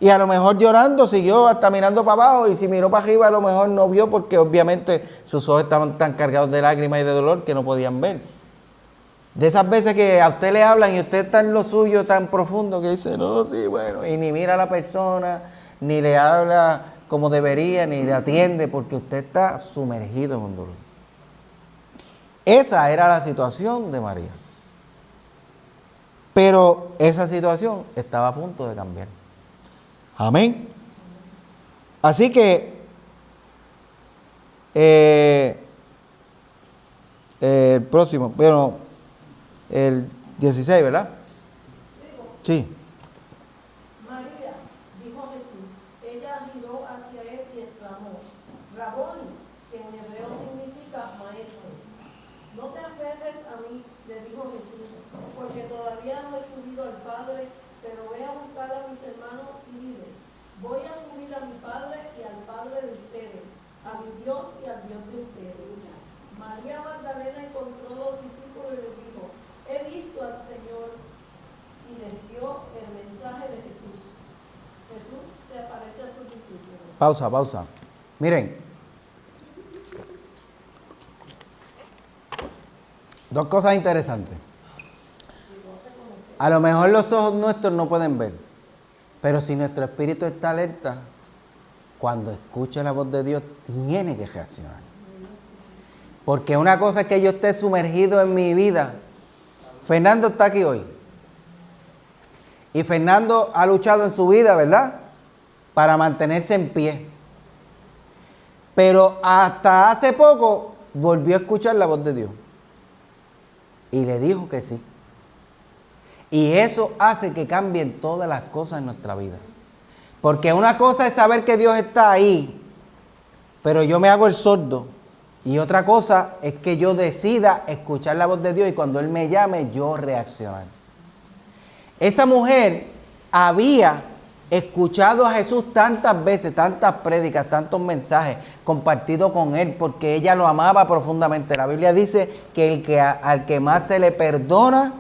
Y a lo mejor llorando siguió hasta mirando para abajo. Y si miró para arriba a lo mejor no vio porque obviamente sus ojos estaban tan cargados de lágrimas y de dolor que no podían ver. De esas veces que a usted le hablan y usted está en lo suyo tan profundo que dice, no, sí, bueno. Y ni mira a la persona, ni le habla como debería, ni le atiende porque usted está sumergido en un dolor. Esa era la situación de María. Pero esa situación estaba a punto de cambiar. Amén. Así que el próximo, pero el 16, ¿verdad? Sí. María, dijo Jesús. Ella miró hacia él y exclamó, Raboni, que en hebreo significa maestro. No te aferres a mí, le dijo Jesús, porque todavía no he subido al Padre, pero voy a buscar a mis hermanos y dile, voy a subir a mi Padre y al Padre de ustedes, a mi Dios y al Dios de ustedes. María Magdalena encontró a los discípulos y les dijo, he visto al Señor, y les dio Pausa. Miren. Dos cosas interesantes. A lo mejor los ojos nuestros no pueden ver, pero si nuestro espíritu está alerta, cuando escucha la voz de Dios, tiene que reaccionar. Porque una cosa es que yo esté sumergido en mi vida. Fernando está aquí hoy. Y Fernando ha luchado en su vida, ¿verdad? Para mantenerse en pie. Pero hasta hace poco volvió a escuchar la voz de Dios. Y le dijo que sí. Y eso hace que cambien todas las cosas en nuestra vida. Porque una cosa es saber que Dios está ahí, pero yo me hago el sordo. Y otra cosa es que yo decida escuchar la voz de Dios y cuando Él me llame, yo reaccionar. Esa mujer había escuchado a Jesús tantas veces, tantas prédicas, tantos mensajes compartidos con Él, porque ella lo amaba profundamente. La Biblia dice que al que más se le perdona,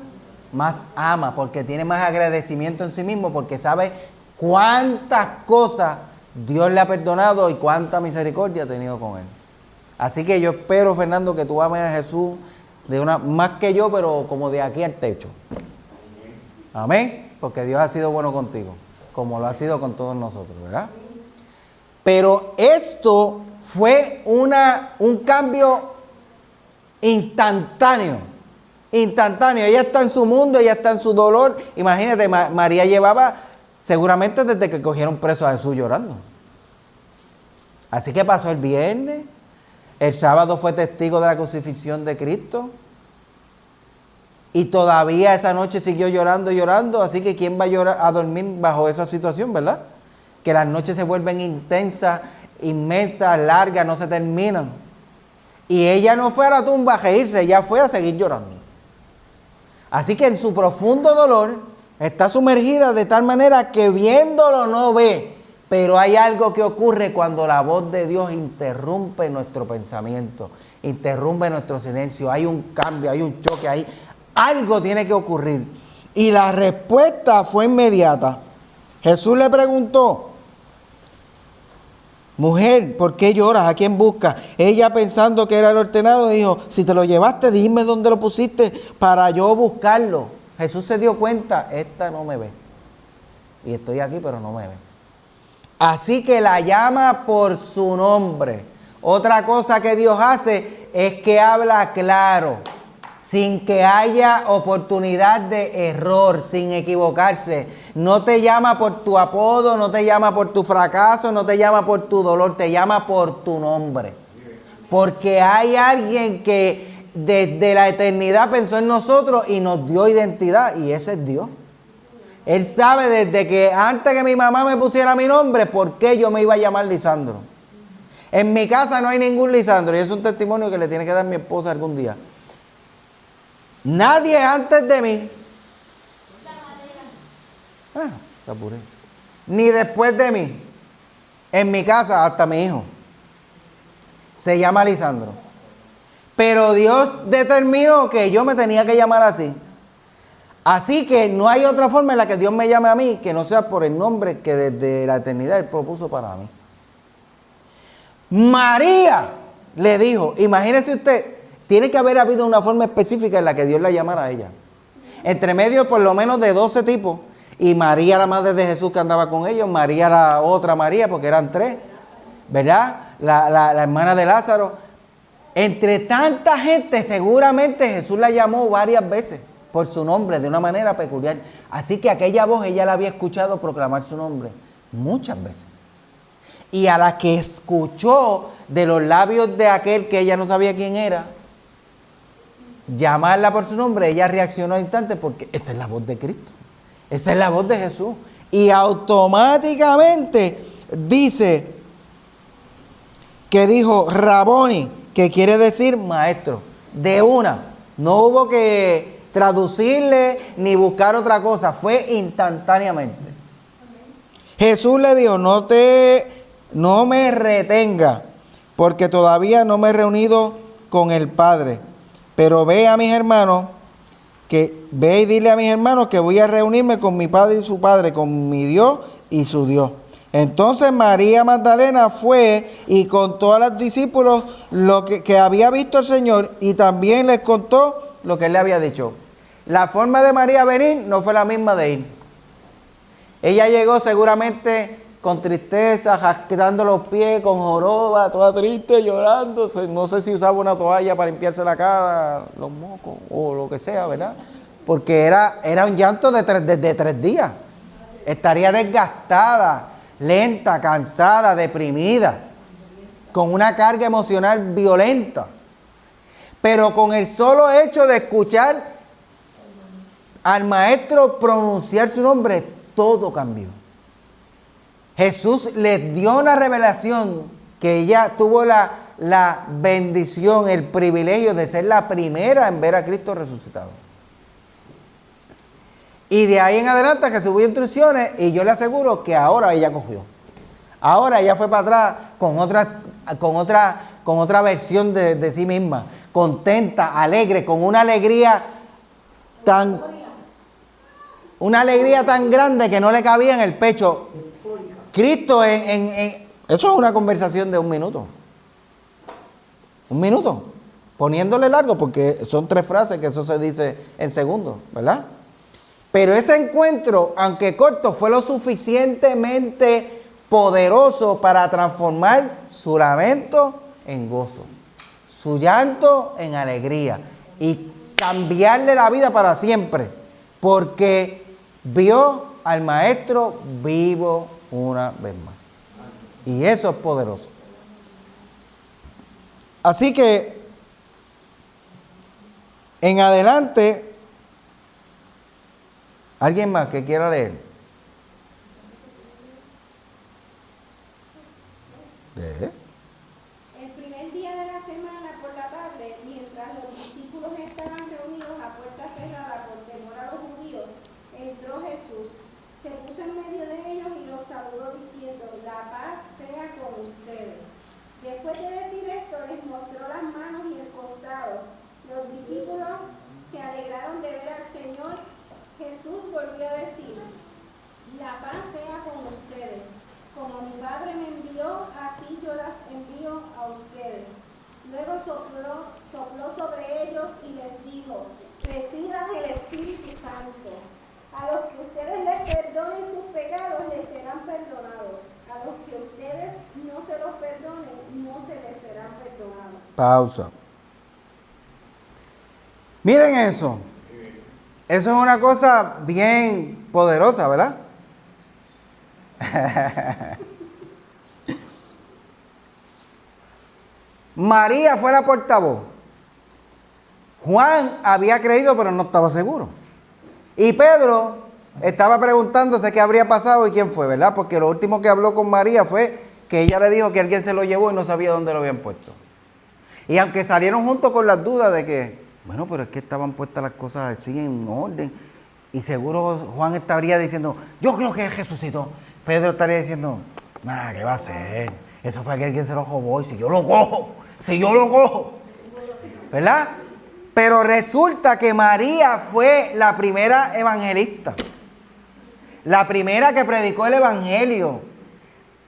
más ama, porque tiene más agradecimiento en sí mismo, porque sabe cuántas cosas Dios le ha perdonado y cuánta misericordia ha tenido con Él. Así que yo espero, Fernando, que tú ames a Jesús más que yo, pero como de aquí al techo. Amén. Porque Dios ha sido bueno contigo, como lo ha sido con todos nosotros, ¿verdad? Pero esto fue un cambio instantáneo. Ella está en su mundo, ella está en su dolor. Imagínate, María llevaba seguramente desde que cogieron preso a Jesús llorando. Así que pasó el viernes. El sábado fue testigo de la crucifixión de Cristo. Y todavía esa noche siguió llorando. Así que ¿quién va a llorar, a dormir bajo esa situación, verdad? Que las noches se vuelven intensas, inmensas, largas, no se terminan. Y ella no fue a la tumba a reírse, ella fue a seguir llorando. Así que en su profundo dolor está sumergida de tal manera que viéndolo no ve. Pero hay algo que ocurre cuando la voz de Dios interrumpe nuestro pensamiento, interrumpe nuestro silencio. Hay un cambio, hay un choque, algo tiene que ocurrir. Y la respuesta fue inmediata. Jesús le preguntó: mujer, ¿por qué lloras? ¿A quién buscas? Ella, pensando que era el ordenado, dijo: si te lo llevaste, dime dónde lo pusiste para yo buscarlo. Jesús se dio cuenta: esta no me ve. Y estoy aquí, pero no me ve. Así que la llama por su nombre. Otra cosa que Dios hace es que habla claro, sin que haya oportunidad de error, sin equivocarse. No te llama por tu apodo, no te llama por tu fracaso, no te llama por tu dolor, te llama por tu nombre. Porque hay alguien que desde la eternidad pensó en nosotros y nos dio identidad, y ese es Dios. Él sabe desde que antes que mi mamá me pusiera mi nombre, por qué yo me iba a llamar Lisandro. En mi casa no hay ningún Lisandro, y es un testimonio que le tiene que dar mi esposa algún día. Nadie antes de mí, ni después de mí, en mi casa, hasta mi hijo, se llama Lisandro. Pero Dios determinó que yo me tenía que llamar así. Así que no hay otra forma en la que Dios me llame a mí que no sea por el nombre que desde la eternidad Él propuso para mí. María le dijo, imagínese usted, tiene que haber habido una forma específica en la que Dios la llamara a ella. Entre medio por lo menos de 12 tipos. Y María, la madre de Jesús que andaba con ellos, María, la otra María, porque eran 3, ¿verdad? La hermana de Lázaro. Entre tanta gente, seguramente Jesús la llamó varias veces por su nombre, de una manera peculiar. Así que aquella voz ella la había escuchado proclamar su nombre muchas veces. Y a la que escuchó de los labios de aquel que ella no sabía quién era, llamarla por su nombre, ella reaccionó al instante porque esa es la voz de Cristo. Esa es la voz de Jesús. Y automáticamente dice que dijo Raboni, que quiere decir maestro. De una. No hubo que traducirle ni buscar otra cosa. Fue instantáneamente. Jesús le dijo, no me retenga, porque todavía no me he reunido con el Padre. Pero ve y dile a mis hermanos que voy a reunirme con mi Padre y su Padre, con mi Dios y su Dios. Entonces María Magdalena fue y contó a los discípulos lo que había visto el Señor y también les contó lo que él le había dicho. La forma de María venir no fue la misma de ir. Ella llegó seguramente con tristeza, jasqueando los pies, con joroba, toda triste, llorando. No sé si usaba una toalla para limpiarse la cara, los mocos o lo que sea, ¿verdad? Porque era un llanto de 3 días. Estaría desgastada, lenta, cansada, deprimida, con una carga emocional violenta. Pero con el solo hecho de escuchar al maestro pronunciar su nombre, todo cambió. Jesús les dio una revelación que ella tuvo la bendición, el privilegio de ser la primera en ver a Cristo resucitado. Y de ahí en adelante Jesús dio instrucciones y yo le aseguro que ahora ella cogió. Ahora ella fue para atrás con otra versión de sí misma, contenta, alegre, con una alegría tan grande que no le cabía en el pecho. Cristo eso es una conversación de 1 minuto. 1 minuto. Poniéndole largo porque son 3 frases que eso se dice en segundos, ¿verdad? Pero ese encuentro, aunque corto, fue lo suficientemente poderoso para transformar su lamento en gozo, su llanto en alegría y cambiarle la vida para siempre, porque vio al maestro vivo una vez más. Y eso es poderoso. Así que, en adelante, ¿alguien más que quiera leer? El primer día de la semana por la tarde, mientras los discípulos estaban reunidos a puerta cerrada por temor a los judíos, entró Jesús, se puso en medio de ellos y los saludó diciendo: la paz sea con ustedes. Después de decir esto, les mostró las manos y el costado. Los discípulos se alegraron de ver al Señor. Jesús volvió a decir: la paz sea con ustedes. Como mi Padre me envió, así yo las envío a ustedes. Luego sopló sobre ellos y les dijo: reciban el Espíritu Santo. A los que ustedes les perdonen sus pecados, les serán perdonados. A los que ustedes no se los perdonen, no se les serán perdonados. Pausa. Miren eso. Eso es una cosa bien poderosa, ¿verdad? María fue la portavoz. Juan había creído, pero no estaba seguro. Y Pedro estaba preguntándose qué habría pasado y quién fue, ¿verdad? Porque lo último que habló con María fue que ella le dijo que alguien se lo llevó y no sabía dónde lo habían puesto. Y aunque salieron juntos con las dudas de que, bueno, pero es que estaban puestas las cosas así en orden. Y seguro Juan estaría diciendo: yo creo que él resucitó. Pedro estaría diciendo: nada, ¿qué va a hacer? Eso fue que alguien se lo robó y si yo lo cojo. ¿Verdad? Pero resulta que María fue la primera evangelista. La primera que predicó el evangelio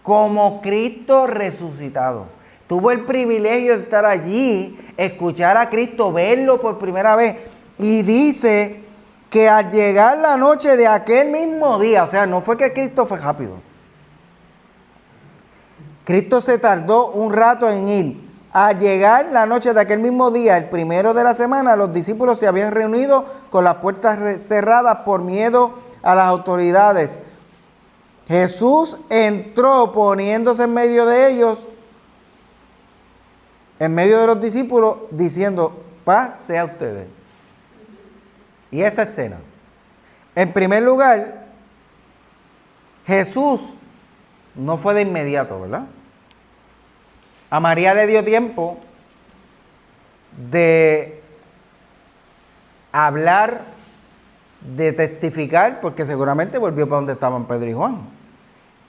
como Cristo resucitado. Tuvo el privilegio de estar allí, escuchar a Cristo, verlo por primera vez. Y dice que al llegar la noche de aquel mismo día, o sea, no fue que Cristo fue rápido. Cristo se tardó un rato en ir. Al llegar la noche de aquel mismo día, el primero de la semana, los discípulos se habían reunido con las puertas cerradas por miedo a las autoridades. Jesús entró poniéndose en medio de ellos, en medio de los discípulos, diciendo: paz sea a ustedes. Y esa escena. En primer lugar, Jesús no fue de inmediato, ¿verdad? A María le dio tiempo de hablar, de testificar, porque seguramente volvió para donde estaban Pedro y Juan.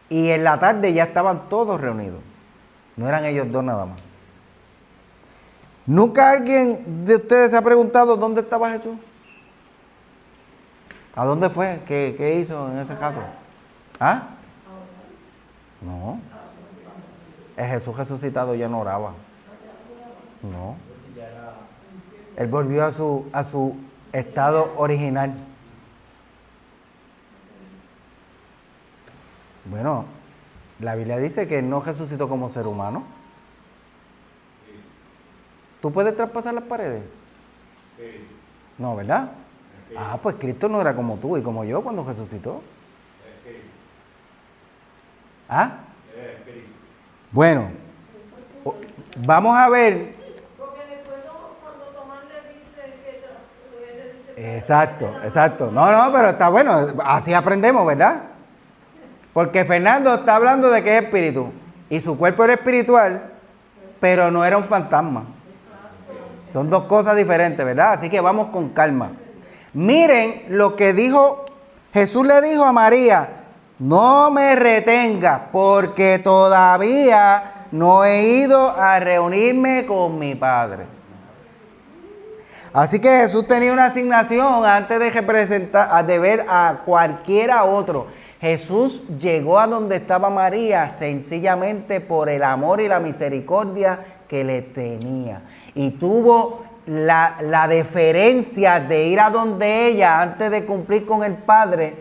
Y en la tarde ya estaban todos reunidos. No eran ellos dos nada más. ¿Nunca alguien de ustedes se ha preguntado dónde estaba Jesús? ¿A dónde fue? ¿Qué hizo en ese rato? ¿Ah? No. El Jesús resucitado ya no oraba. No. Él volvió a su estado original. Bueno, la Biblia dice que él no resucitó como ser humano. ¿Tú puedes traspasar las paredes? Sí. No, ¿verdad? Sí. Ah, pues Cristo no era como tú y como yo cuando resucitó. Sí. ¿Ah? Sí. Bueno, vamos a ver. Porque después cuando Tomás le dice que él le dice, Exacto. No, pero está bueno. Así aprendemos, ¿verdad? Porque Fernando está hablando de que es espíritu. Y su cuerpo era espiritual, pero no era un fantasma. Son dos cosas diferentes, ¿verdad? Así que vamos con calma. Miren lo que dijo, Jesús le dijo a María: no me retengas, porque todavía no he ido a reunirme con mi Padre. Así que Jesús tenía una asignación antes de representar, de ver a cualquiera otro. Jesús llegó a donde estaba María sencillamente por el amor y la misericordia que le tenía. Y tuvo la deferencia de ir a donde ella antes de cumplir con el Padre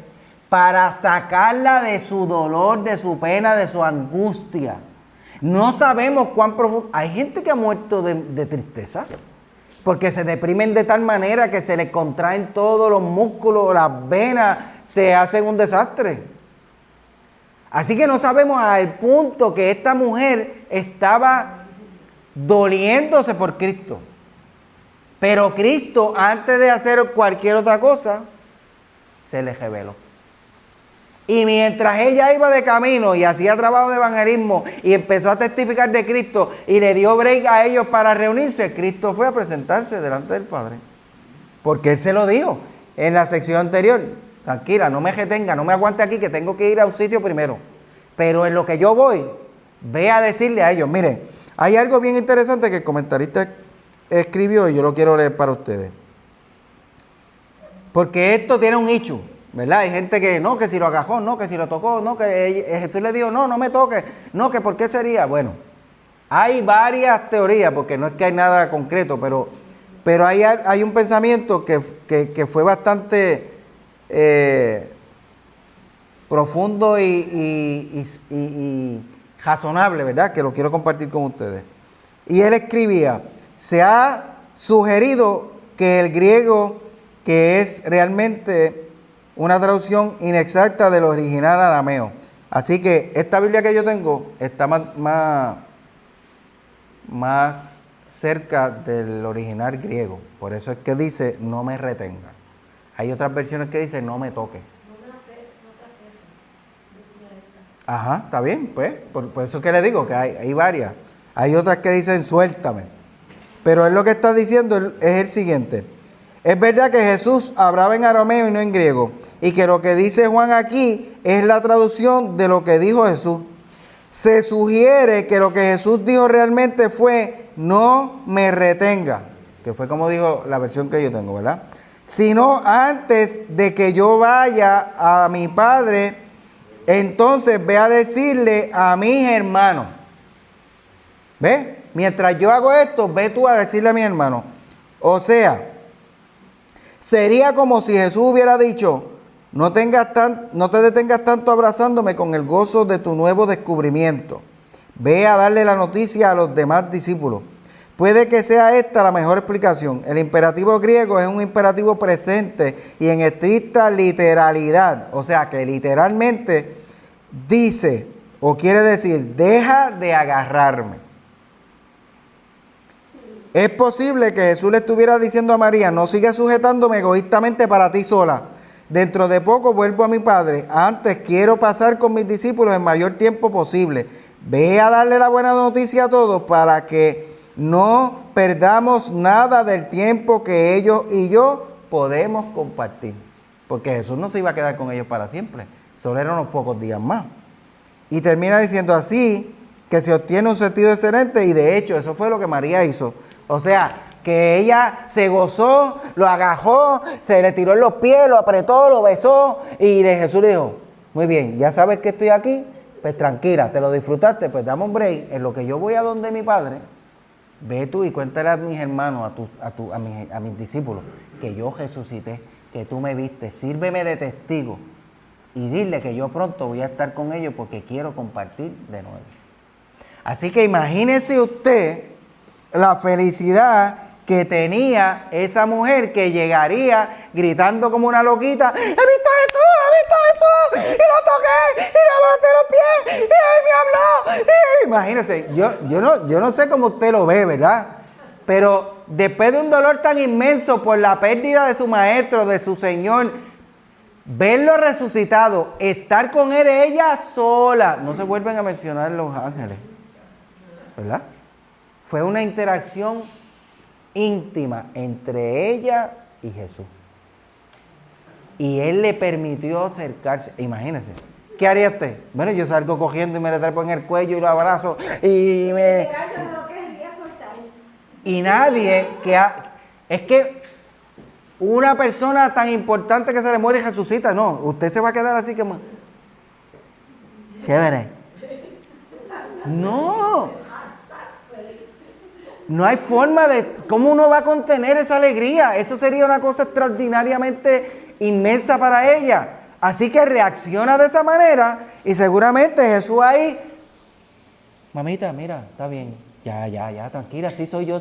para sacarla de su dolor, de su pena, de su angustia. No sabemos cuán profundo. Hay gente que ha muerto de tristeza porque se deprimen de tal manera que se les contraen todos los músculos, las venas, se hacen un desastre. Así que no sabemos al punto que esta mujer estaba doliéndose por Cristo. Pero Cristo, antes de hacer cualquier otra cosa, se le reveló. Y mientras ella iba de camino y hacía trabajo de evangelismo y empezó a testificar de Cristo y le dio break a ellos para reunirse, Cristo fue a presentarse delante del Padre. Porque Él se lo dijo en la sección anterior: tranquila, no me retenga, no me aguante aquí, que tengo que ir a un sitio primero. Pero en lo que yo voy, ve a decirle a ellos. Miren, hay algo bien interesante que el comentarista escribió y yo lo quiero leer para ustedes. Porque esto tiene un issue, ¿verdad? Hay gente que no, que si lo agajó, no, que si lo tocó, no, que Jesús le dijo, no me toques, no, que por qué sería. Bueno, hay varias teorías, porque no es que hay nada concreto, pero hay un pensamiento que fue bastante profundo y razonable, ¿verdad? Que lo quiero compartir con ustedes. Y él escribía: se ha sugerido que el griego, que es realmente una traducción inexacta del original arameo. Así que esta Biblia que yo tengo está más cerca del original griego. Por eso es que dice: no me retenga. Hay otras versiones que dicen: no me toque. Ajá, está bien, pues. Por eso es que le digo que hay varias. Hay otras que dicen: suéltame. Pero él lo que está diciendo es el siguiente: es verdad que Jesús hablaba en arameo y no en griego, y que lo que dice Juan aquí es la traducción de lo que dijo Jesús. Se sugiere que lo que Jesús dijo realmente fue: no me retenga, que fue como dijo la versión que yo tengo, ¿verdad? Sino antes de que yo vaya a mi Padre, entonces ve a decirle a mis hermanos. ¿Ves? Mientras yo hago esto, ve tú a decirle a mis hermanos. O sea, sería como si Jesús hubiera dicho: no te detengas tanto abrazándome con el gozo de tu nuevo descubrimiento. Ve a darle la noticia a los demás discípulos. Puede que sea esta la mejor explicación. El imperativo griego es un imperativo presente y en estricta literalidad. O sea que literalmente dice o quiere decir: deja de agarrarme. Es posible que Jesús le estuviera diciendo a María: no sigas sujetándome egoístamente para ti sola. Dentro de poco vuelvo a mi Padre. Antes quiero pasar con mis discípulos el mayor tiempo posible. Ve a darle la buena noticia a todos para que no perdamos nada del tiempo que ellos y yo podemos compartir. Porque Jesús no se iba a quedar con ellos para siempre. Solo eran unos pocos días más. Y termina diciendo así que se obtiene un sentido excelente, y de hecho eso fue lo que María hizo. O sea, que ella se gozó, lo agajó, se le tiró en los pies, lo apretó, lo besó, y Jesús le dijo: muy bien, ya sabes que estoy aquí, pues tranquila, te lo disfrutaste, pues dame un break. En lo que yo voy a donde mi padre, ve tú y cuéntale a mis hermanos, a mis discípulos, que yo resucité, que tú me viste, sírveme de testigo y dile que yo pronto voy a estar con ellos porque quiero compartir de nuevo. Así que imagínese usted la felicidad que tenía esa mujer que llegaría gritando como una loquita: ¡He visto a Jesús! ¡He visto a Jesús! ¡Y lo toqué! ¡Y le abracé los pies! ¡Y él me habló! Imagínese, yo no sé cómo usted lo ve, ¿verdad? Pero después de un dolor tan inmenso por la pérdida de su maestro, de su Señor, verlo resucitado, estar con él, ella sola, no se vuelven a mencionar los ángeles, ¿verdad? Fue una interacción íntima entre ella y Jesús. Y él le permitió acercarse. Imagínese, ¿qué haría usted? Bueno, yo salgo cogiendo y me le trepo en el cuello y lo abrazo y me... Y nadie es que una persona tan importante que se le muere y resucita, no, usted se va a quedar así como chévere. No hay forma de cómo uno va a contener esa alegría. Eso sería una cosa extraordinariamente inmensa para ella. Así que reacciona de esa manera y seguramente Jesús ahí: mamita, mira, está bien. Ya, tranquila, sí soy yo.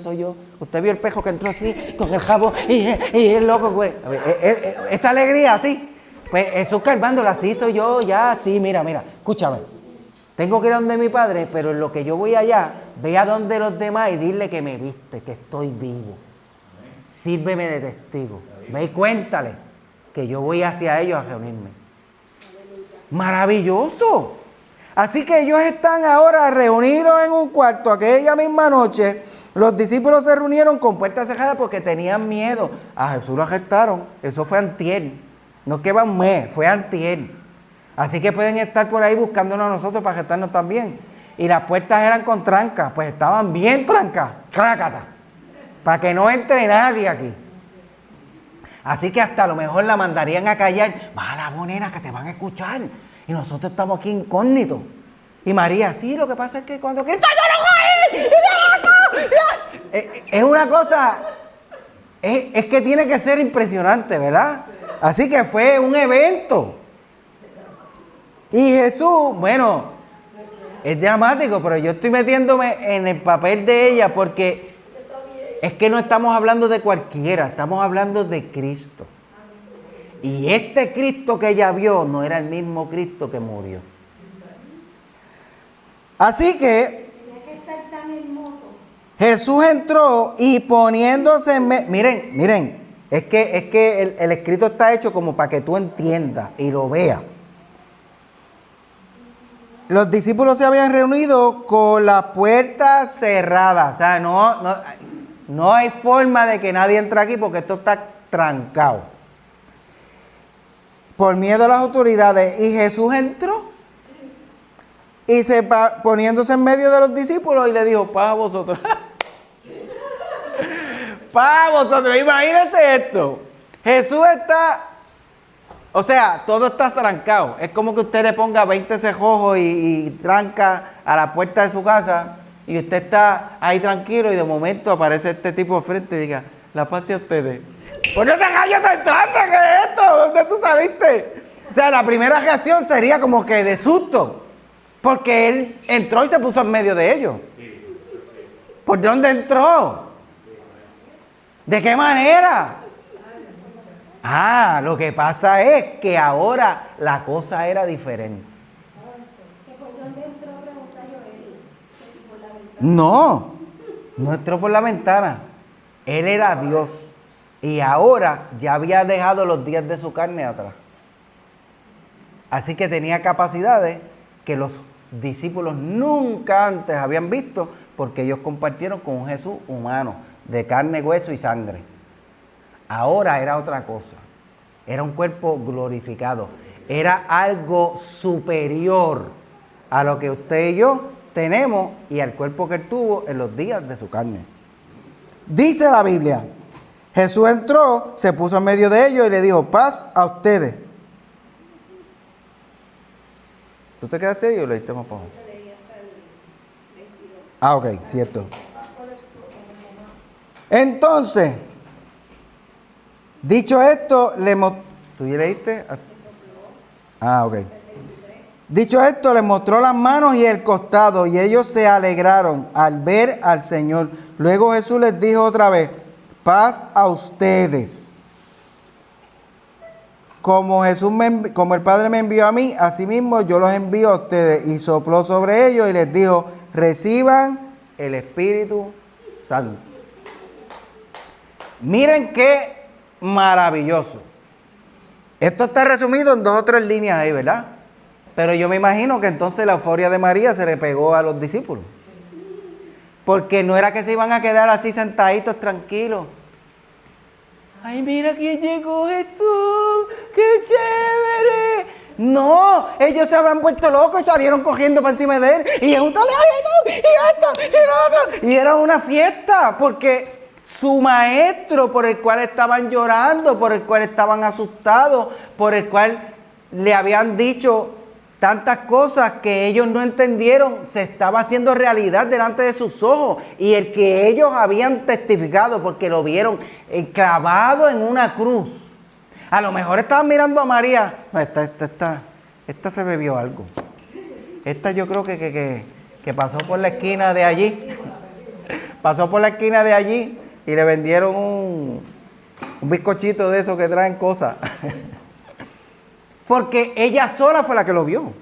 Usted vio el pejo que entró así, con el jabo, y el loco, güey. Esa alegría, así. Pues Jesús calmándola: sí soy yo, ya, sí, mira, escúchame. Tengo que ir a donde mi padre, pero en lo que yo voy allá, ve a donde los demás y dile que me viste, que estoy vivo. Sírveme de testigo. Ve y cuéntale que yo voy hacia ellos a reunirme. ¡Maravilloso! Así que ellos están ahora reunidos en un cuarto. Aquella misma noche, los discípulos se reunieron con puertas cerradas porque tenían miedo. A Jesús lo arrestaron. Eso fue antier. No que va un mes, fue antier. Así que pueden estar por ahí buscándonos a nosotros para arrestarnos también. Y las puertas eran con trancas, pues estaban bien trancas, crácata, para que no entre nadie aquí. Así que hasta a lo mejor la mandarían a callar: baja la voz, nena, que te van a escuchar. Y nosotros estamos aquí incógnitos. Y María: sí, lo que pasa es que cuando grito yo no voy. Es una cosa, es que tiene que ser impresionante, ¿verdad? Así que fue un evento. Y Jesús, bueno, es dramático, pero yo estoy metiéndome en el papel de ella porque es que no estamos hablando de cualquiera, estamos hablando de Cristo. Y este Cristo que ella vio no era el mismo Cristo que murió. Así que tenía que estar tan hermoso. Jesús entró y poniéndose en miren, es que el escrito está hecho como para que tú entiendas y lo veas. Los discípulos se habían reunido con las puertas cerradas. O sea, no hay forma de que nadie entre aquí porque esto está trancado. Por miedo a las autoridades. Y Jesús entró y poniéndose en medio de los discípulos y le dijo: paz a vosotros. Paz a vosotros. Imagínense esto. Jesús está... O sea, todo está trancado. Es como que usted le ponga 20 cejojos y tranca a la puerta de su casa y usted está ahí tranquilo y de momento aparece este tipo de frente y diga: la paz sea a ustedes. Pues no te calles de entrante, ¿qué es esto? ¿Dónde tú saliste? O sea, la primera reacción sería como que de susto, porque él entró y se puso en medio de ellos. ¿Por dónde entró? ¿De qué manera? Lo que pasa es que ahora la cosa era diferente. ¿Que por dónde entró? Pregunta Joel. Que si por la ventana. No entró por la ventana. Él era Dios. Y ahora ya había dejado los días de su carne atrás. Así que tenía capacidades que los discípulos nunca antes habían visto, porque ellos compartieron con un Jesús humano, de carne, hueso y sangre. Ahora era otra cosa. Era un cuerpo glorificado. Era algo superior a lo que usted y yo tenemos y al cuerpo que él tuvo en los días de su carne. Dice la Biblia: Jesús entró, se puso en medio de ellos y le dijo: paz a ustedes. ¿Tú te quedaste ahí o leíste más para abajo? Yo leí hasta el 22. Ah, ok, cierto. Entonces, dicho esto, ¿tú ya leíste? Ah, ok. Dicho esto, les mostró las manos y el costado, y ellos se alegraron al ver al Señor. Luego Jesús les dijo otra vez, paz a ustedes. Como el Padre me envió a mí, asimismo yo los envío a ustedes. Y sopló sobre ellos y les dijo, reciban el Espíritu Santo. Miren qué maravilloso. Esto está resumido en 2 o 3 líneas ahí, ¿verdad? Pero yo me imagino que entonces la euforia de María se le pegó a los discípulos. Porque no era que se iban a quedar así sentaditos tranquilos. ¡Ay, mira quién llegó Jesús! ¡Qué chévere! No, ellos se habían vuelto locos y salieron cogiendo para encima de él. Y juntarle a Jesús, y esto, y lo otro. Y era una fiesta, porque su maestro, por el cual estaban llorando, por el cual estaban asustados, por el cual le habían dicho tantas cosas que ellos no entendieron, se estaba haciendo realidad delante de sus ojos. Y el que ellos habían testificado, porque lo vieron clavado en una cruz. A lo mejor estaban mirando a María. No, esta se bebió algo. Esta yo creo que pasó por la esquina de allí. Pasó por la esquina de allí y le vendieron un bizcochito de esos que traen cosas. Porque ella sola fue la que lo vio.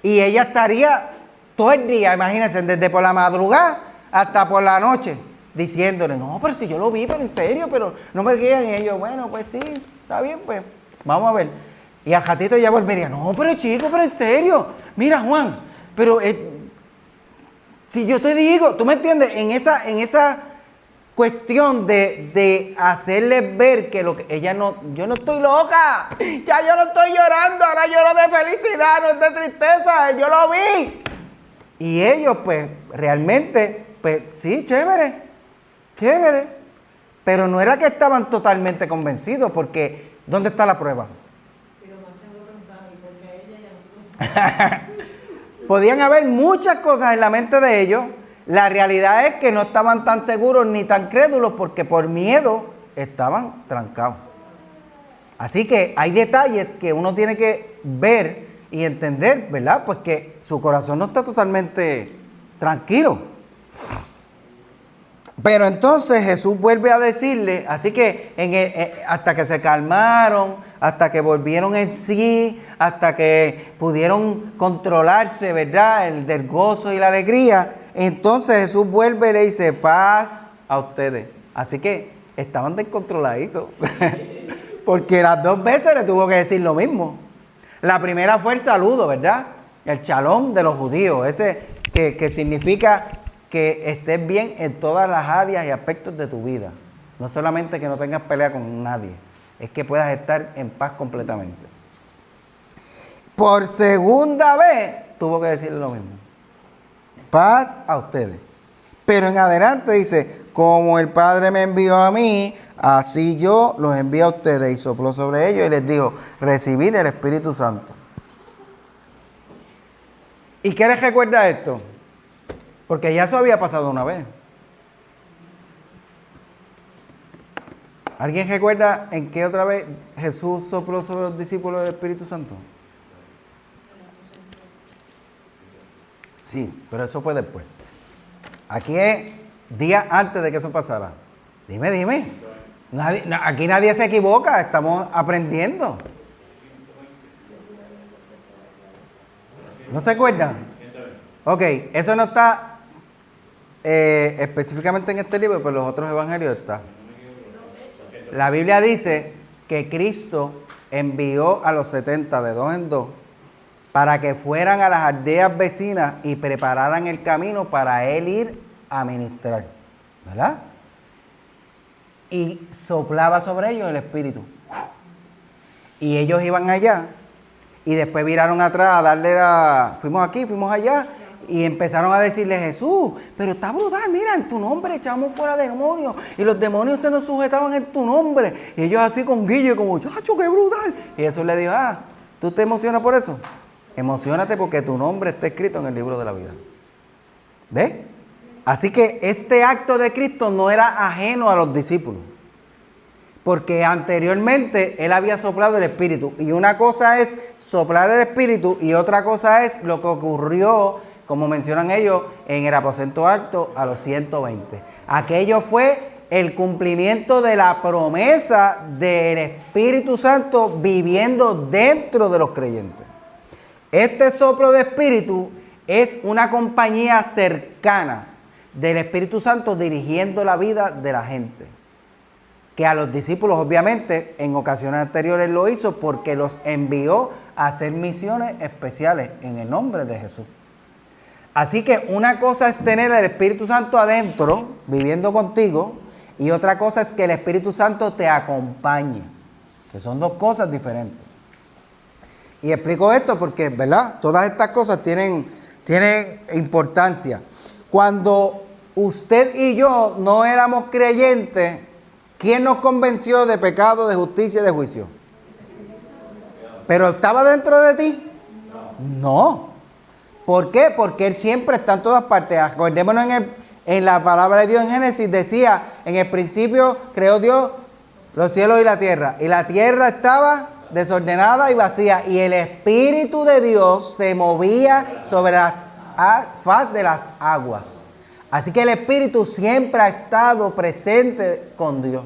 Y ella estaría todo el día, imagínense, desde por la madrugada hasta por la noche, diciéndole, no, pero si yo lo vi, pero en serio, pero no me creían. Y ellos, bueno, pues sí, está bien, pues, vamos a ver. Y al ratito ella volvería, no, pero chico, pero en serio, mira Juan, pero si yo te digo, ¿tú me entiendes? En esa cuestión de hacerles ver que lo que ella no, yo no estoy loca, ya yo no estoy llorando, ahora lloro de felicidad, no es de tristeza, yo lo vi. Y ellos pues realmente, pues sí, chévere, pero no era que estaban totalmente convencidos, porque ¿dónde está la prueba? Podían haber muchas cosas en la mente de ellos. La realidad es que no estaban tan seguros ni tan crédulos porque por miedo estaban trancados. Así que hay detalles que uno tiene que ver y entender, ¿verdad? Pues que su corazón no está totalmente tranquilo. Pero entonces Jesús vuelve a decirle, así que hasta que se calmaron, hasta que volvieron en sí, hasta que pudieron controlarse, ¿verdad? El del gozo y la alegría. Entonces Jesús vuelve y le dice, paz a ustedes. Así que estaban descontroladitos. Porque las 2 veces le tuvo que decir lo mismo. La primera fue el saludo, ¿verdad? El shalom de los judíos. Ese que significa que estés bien en todas las áreas y aspectos de tu vida. No solamente que no tengas pelea con nadie. Es que puedas estar en paz completamente. Por segunda vez tuvo que decirle lo mismo. Paz a ustedes. Pero en adelante dice, como el Padre me envió a mí, así yo los envío a ustedes. Y sopló sobre ellos y les dijo, recibid el Espíritu Santo. ¿Y qué les recuerda esto? Porque ya eso había pasado una vez. ¿Alguien recuerda en qué otra vez Jesús sopló sobre los discípulos del Espíritu Santo? Sí, pero eso fue después. Aquí es días antes de que eso pasara. Dime. Aquí nadie se equivoca, estamos aprendiendo. ¿No se acuerdan? Ok, eso no está específicamente en este libro, pero en los otros evangelios está. La Biblia dice que Cristo envió a los 70 de 2 en 2 para que fueran a las aldeas vecinas y prepararan el camino para él ir a ministrar, ¿verdad? Y soplaba sobre ellos el Espíritu. Y ellos iban allá y después viraron atrás a darle fuimos aquí, fuimos allá. Y empezaron a decirle, Jesús, pero está brutal, mira, en tu nombre echamos fuera demonios. Y los demonios se nos sujetaban en tu nombre. Y ellos así con guille, como, chacho, qué brutal. Y Jesús le dijo, ¿tú te emocionas por eso? Emociónate porque tu nombre está escrito en el libro de la vida. ¿Ves? Así que este acto de Cristo no era ajeno a los discípulos. Porque anteriormente Él había soplado el Espíritu. Y una cosa es soplar el Espíritu y otra cosa es lo que ocurrió, como mencionan ellos, en el aposento alto a los 120. Aquello fue el cumplimiento de la promesa del Espíritu Santo viviendo dentro de los creyentes. Este soplo de Espíritu es una compañía cercana del Espíritu Santo dirigiendo la vida de la gente. Que a los discípulos, obviamente, en ocasiones anteriores lo hizo porque los envió a hacer misiones especiales en el nombre de Jesús. Así que una cosa es tener el Espíritu Santo adentro, viviendo contigo, y otra cosa es que el Espíritu Santo te acompañe, que son dos cosas diferentes. Y explico esto porque, ¿verdad? Todas estas cosas tienen importancia. Cuando usted y yo no éramos creyentes, ¿quién nos convenció de pecado, de justicia y de juicio? ¿Pero estaba dentro de ti? No. ¿Por qué? Porque Él siempre está en todas partes. Acordémonos en la palabra de Dios en Génesis, decía, en el principio creó Dios los cielos y la tierra. Y la tierra estaba desordenada y vacía. Y el Espíritu de Dios se movía sobre la faz de las aguas. Así que el Espíritu siempre ha estado presente con Dios.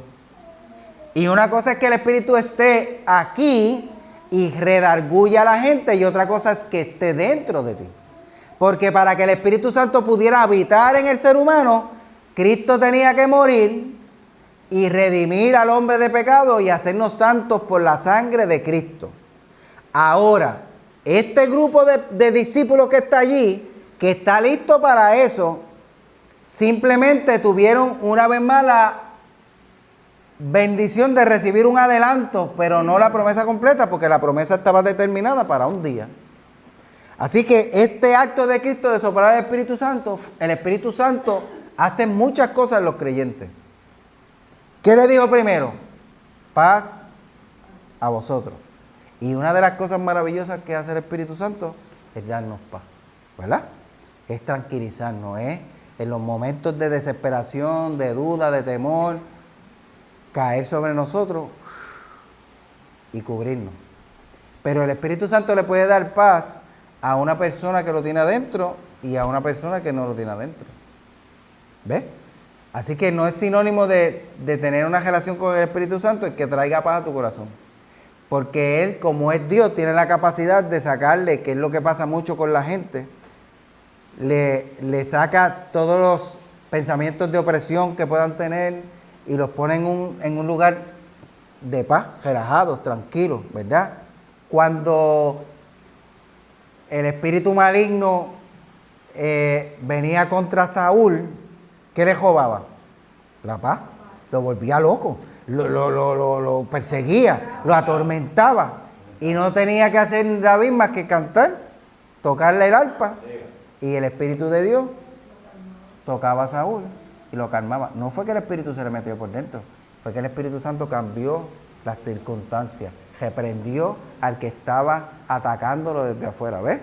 Y una cosa es que el Espíritu esté aquí y redarguya a la gente, y otra cosa es que esté dentro de ti. Porque para que el Espíritu Santo pudiera habitar en el ser humano, Cristo tenía que morir y redimir al hombre de pecado y hacernos santos por la sangre de Cristo. Ahora, este grupo de discípulos que está allí, que está listo para eso, simplemente tuvieron una vez más la bendición de recibir un adelanto, pero no la promesa completa, porque la promesa estaba determinada para un día. Así que este acto de Cristo de soplar el Espíritu Santo hace muchas cosas en los creyentes. ¿Qué le dijo primero? Paz a vosotros. Y una de las cosas maravillosas que hace el Espíritu Santo es darnos paz, ¿verdad? Es tranquilizarnos, en los momentos de desesperación, de duda, de temor, caer sobre nosotros y cubrirnos. Pero el Espíritu Santo le puede dar paz a una persona que lo tiene adentro y a una persona que no lo tiene adentro. ¿Ves? Así que no es sinónimo de tener una relación con el Espíritu Santo el que traiga paz a tu corazón. Porque Él, como es Dios, tiene la capacidad de sacarle, que es lo que pasa mucho con la gente, le saca todos los pensamientos de opresión que puedan tener y los pone en un lugar de paz, relajados, tranquilos, ¿verdad? Cuando el espíritu maligno venía contra Saúl, ¿qué le robaba? La paz. Lo volvía loco, lo perseguía, lo atormentaba. Y no tenía que hacer David más que cantar, tocarle el arpa. Y el Espíritu de Dios tocaba a Saúl y lo calmaba. No fue que el Espíritu se le metió por dentro, fue que el Espíritu Santo cambió las circunstancias, reprendió al que estaba atacándolo desde afuera, ¿ves?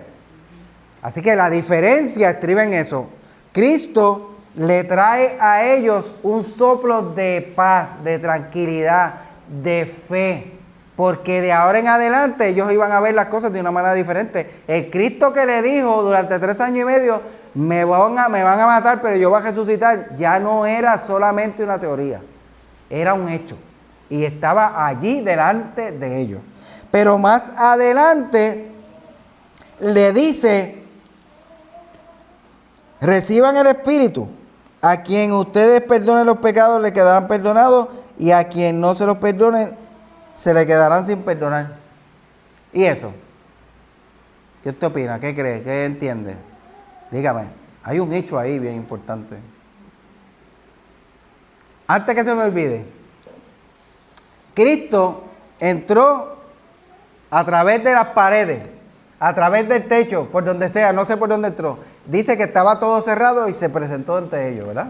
Así que la diferencia estriba en eso. Cristo le trae a ellos un soplo de paz, de tranquilidad, de fe. Porque de ahora en adelante ellos iban a ver las cosas de una manera diferente. El Cristo que le dijo durante 3 años y medio, me van a matar, pero yo voy a resucitar, ya no era solamente una teoría, era un hecho. Y estaba allí delante de ellos. Pero más adelante le dice, reciban el Espíritu. A quien ustedes perdonen los pecados le quedarán perdonados, y a quien no se los perdonen se le quedarán sin perdonar. ¿Y eso? ¿Qué usted opina? ¿Qué cree? ¿Qué entiende? Dígame, hay un hecho ahí bien importante. Antes que se me olvide, Cristo entró a través de las paredes, a través del techo, por donde sea, no sé por dónde entró. Dice que estaba todo cerrado y se presentó ante ellos, ¿verdad?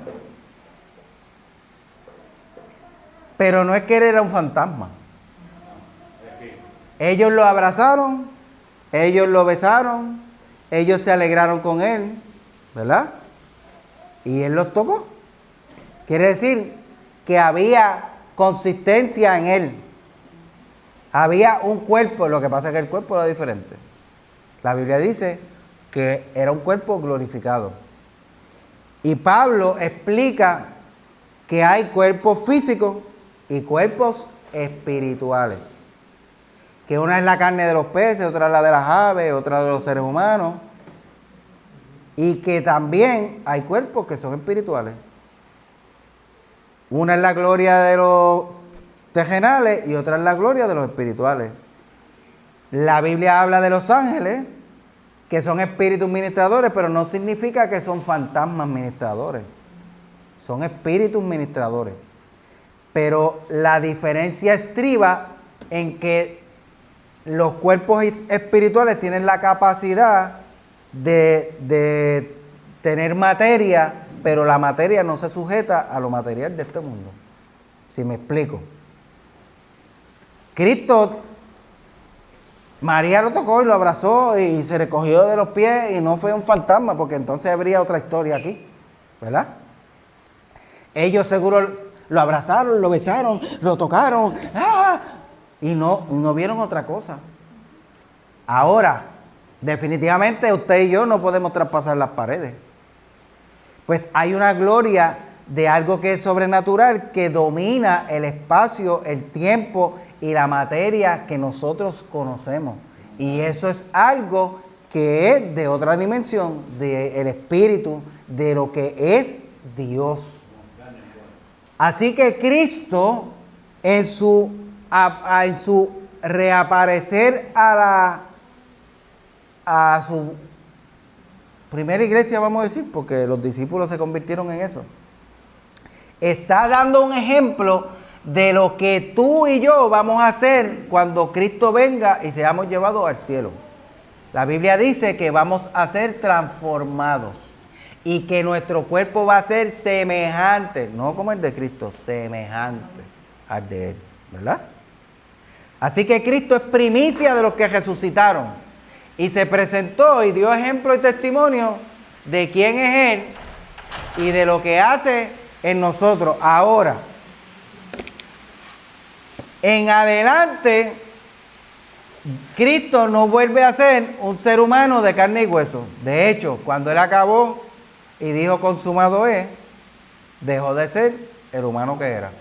Pero no es que él era un fantasma. Ellos lo abrazaron, ellos lo besaron, ellos se alegraron con él, ¿verdad? Y él los tocó. Quiere decir que había consistencia en él. Había un cuerpo, lo que pasa es que el cuerpo era diferente. La Biblia dice que era un cuerpo glorificado. Y Pablo explica que hay cuerpos físicos y cuerpos espirituales. Que una es la carne de los peces, otra es la de las aves, otra de los seres humanos. Y que también hay cuerpos que son espirituales. Una es la gloria de los terrenales y otra es la gloria de los espirituales. La Biblia habla de los ángeles, que son espíritus ministradores, pero no significa que son fantasmas ministradores. Son espíritus ministradores. Pero la diferencia estriba en que los cuerpos espirituales tienen la capacidad de tener materia, pero la materia no se sujeta a lo material de este mundo. Si me explico. Cristo, María lo tocó y lo abrazó y se le cogió de los pies y no fue un fantasma, porque entonces habría otra historia aquí, ¿verdad? Ellos seguro lo abrazaron, lo besaron, lo tocaron, ¡ah! y no vieron otra cosa. Ahora, definitivamente usted y yo no podemos traspasar las paredes. Pues hay una gloria de algo que es sobrenatural, que domina el espacio, el tiempo y la materia que nosotros conocemos. Y eso es algo que es de otra dimensión, del espíritu, de lo que es Dios. Así que Cristo, en su reaparecer a su primera iglesia, vamos a decir, porque los discípulos se convirtieron en eso, está dando un ejemplo de lo que tú y yo vamos a hacer cuando Cristo venga y seamos llevados al cielo. La Biblia dice que vamos a ser transformados y que nuestro cuerpo va a ser semejante, no como el de Cristo, semejante al de Él, ¿verdad? Así que Cristo es primicia de los que resucitaron y se presentó y dio ejemplo y testimonio de quién es Él y de lo que hace en nosotros. Ahora, en adelante, Cristo no vuelve a ser un ser humano de carne y hueso. De hecho, cuando Él acabó y dijo consumado es, dejó de ser el humano que era.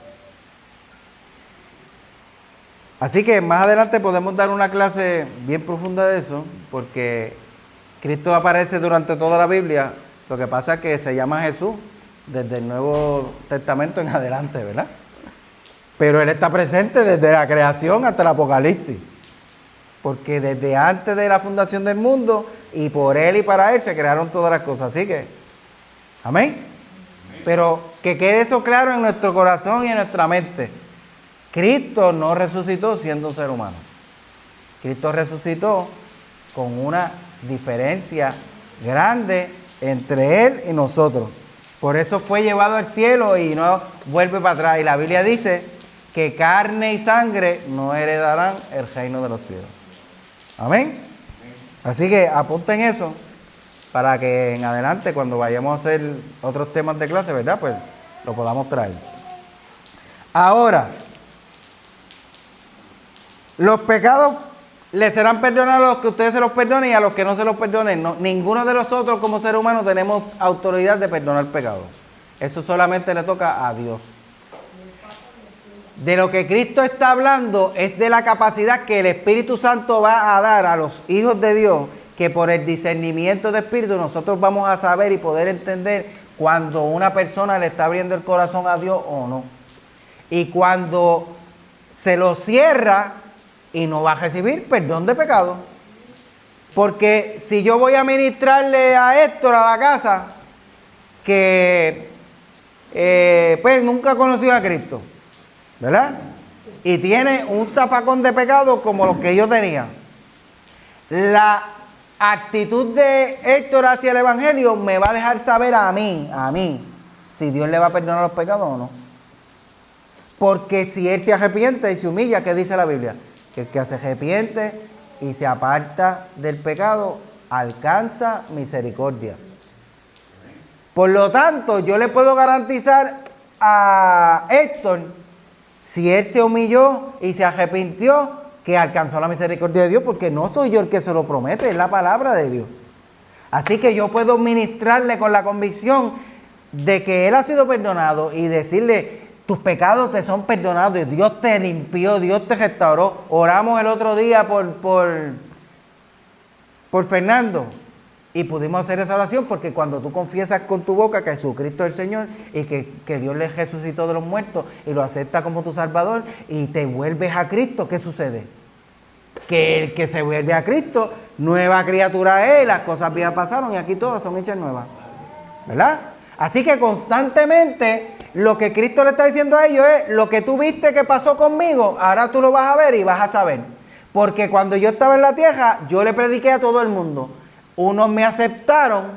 Así que más adelante podemos dar una clase bien profunda de eso, porque Cristo aparece durante toda la Biblia. Lo que pasa es que se llama Jesús desde el Nuevo Testamento en adelante, ¿verdad? Pero Él está presente desde la creación hasta el Apocalipsis. Porque desde antes de la fundación del mundo y por Él y para Él se crearon todas las cosas. Así que, amén. Pero que quede eso claro en nuestro corazón y en nuestra mente. Cristo no resucitó siendo un ser humano. Cristo resucitó con una diferencia grande entre Él y nosotros. Por eso fue llevado al cielo y no vuelve para atrás. Y la Biblia dice que carne y sangre no heredarán el reino de los cielos. Amén. Así que apunten eso para que en adelante, cuando vayamos a hacer otros temas de clase, ¿verdad? Pues lo podamos traer. Ahora, los pecados les serán perdonados a los que ustedes se los perdonen y a los que no se los perdonen. No, ninguno de nosotros como ser humano tenemos autoridad de perdonar pecados. Eso solamente le toca a Dios. De lo que Cristo está hablando es de la capacidad que el Espíritu Santo va a dar a los hijos de Dios, que por el discernimiento de espíritu nosotros vamos a saber y poder entender cuando una persona le está abriendo el corazón a Dios o no. Y cuando se lo cierra y no va a recibir perdón de pecado. Porque si yo voy a ministrarle a Héctor a la casa, que pues nunca conoció a Cristo, ¿verdad? Y tiene un zafacón de pecado como los que yo tenía. La actitud de Héctor hacia el Evangelio me va a dejar saber a mí, si Dios le va a perdonar los pecados o no. Porque si él se arrepiente y se humilla, ¿qué dice la Biblia? Que el que se arrepiente y se aparta del pecado, alcanza misericordia. Por lo tanto, yo le puedo garantizar a Héctor, si él se humilló y se arrepintió, que alcanzó la misericordia de Dios, porque no soy yo el que se lo promete, es la palabra de Dios. Así que yo puedo ministrarle con la convicción de que él ha sido perdonado y decirle, tus pecados te son perdonados, Dios te limpió, Dios te restauró. Oramos el otro día por Fernando y pudimos hacer esa oración porque cuando tú confiesas con tu boca que Jesucristo es el Señor y que Dios le resucitó de los muertos y lo acepta como tu Salvador y te vuelves a Cristo, ¿qué sucede? Que el que se vuelve a Cristo, nueva criatura es, las cosas viejas pasaron y aquí todas son hechas nuevas, ¿verdad? Así que constantemente lo que Cristo le está diciendo a ellos es, lo que tú viste que pasó conmigo, ahora tú lo vas a ver y vas a saber. Porque cuando yo estaba en la tierra, yo le prediqué a todo el mundo. Unos me aceptaron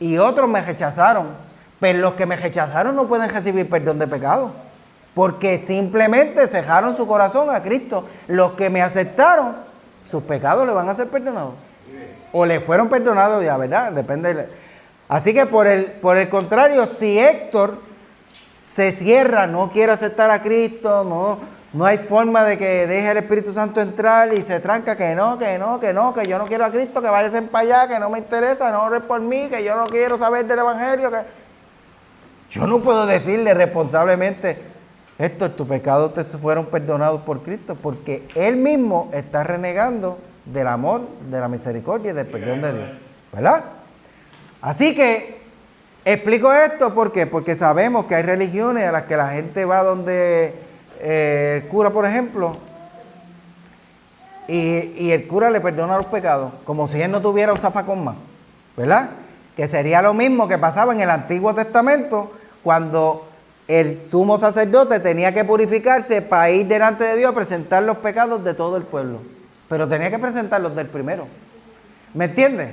y otros me rechazaron. Pero los que me rechazaron no pueden recibir perdón de pecado. Porque simplemente cejaron su corazón a Cristo. Los que me aceptaron, sus pecados le van a ser perdonados. O le fueron perdonados ya, ¿verdad? Depende. Así que por el contrario, si Héctor se cierra, no quiere aceptar a Cristo, no hay forma de que deje el Espíritu Santo entrar y se tranca, que yo no quiero a Cristo, que váyanse para allá, que no me interesa, no ore por mí, que yo no quiero saber del Evangelio. Yo no puedo decirle responsablemente, Héctor, tus pecados te fueron perdonados por Cristo, porque Él mismo está renegando del amor, de la misericordia y del perdón de Dios, ¿verdad? Así que explico esto, ¿por qué? Porque sabemos que hay religiones a las que la gente va donde el cura, por ejemplo, y el cura le perdona los pecados, como si él no tuviera un zafacón más, ¿verdad? Que sería lo mismo que pasaba en el Antiguo Testamento, cuando el sumo sacerdote tenía que purificarse para ir delante de Dios a presentar los pecados de todo el pueblo, pero tenía que presentarlos del primero, ¿me entiendes?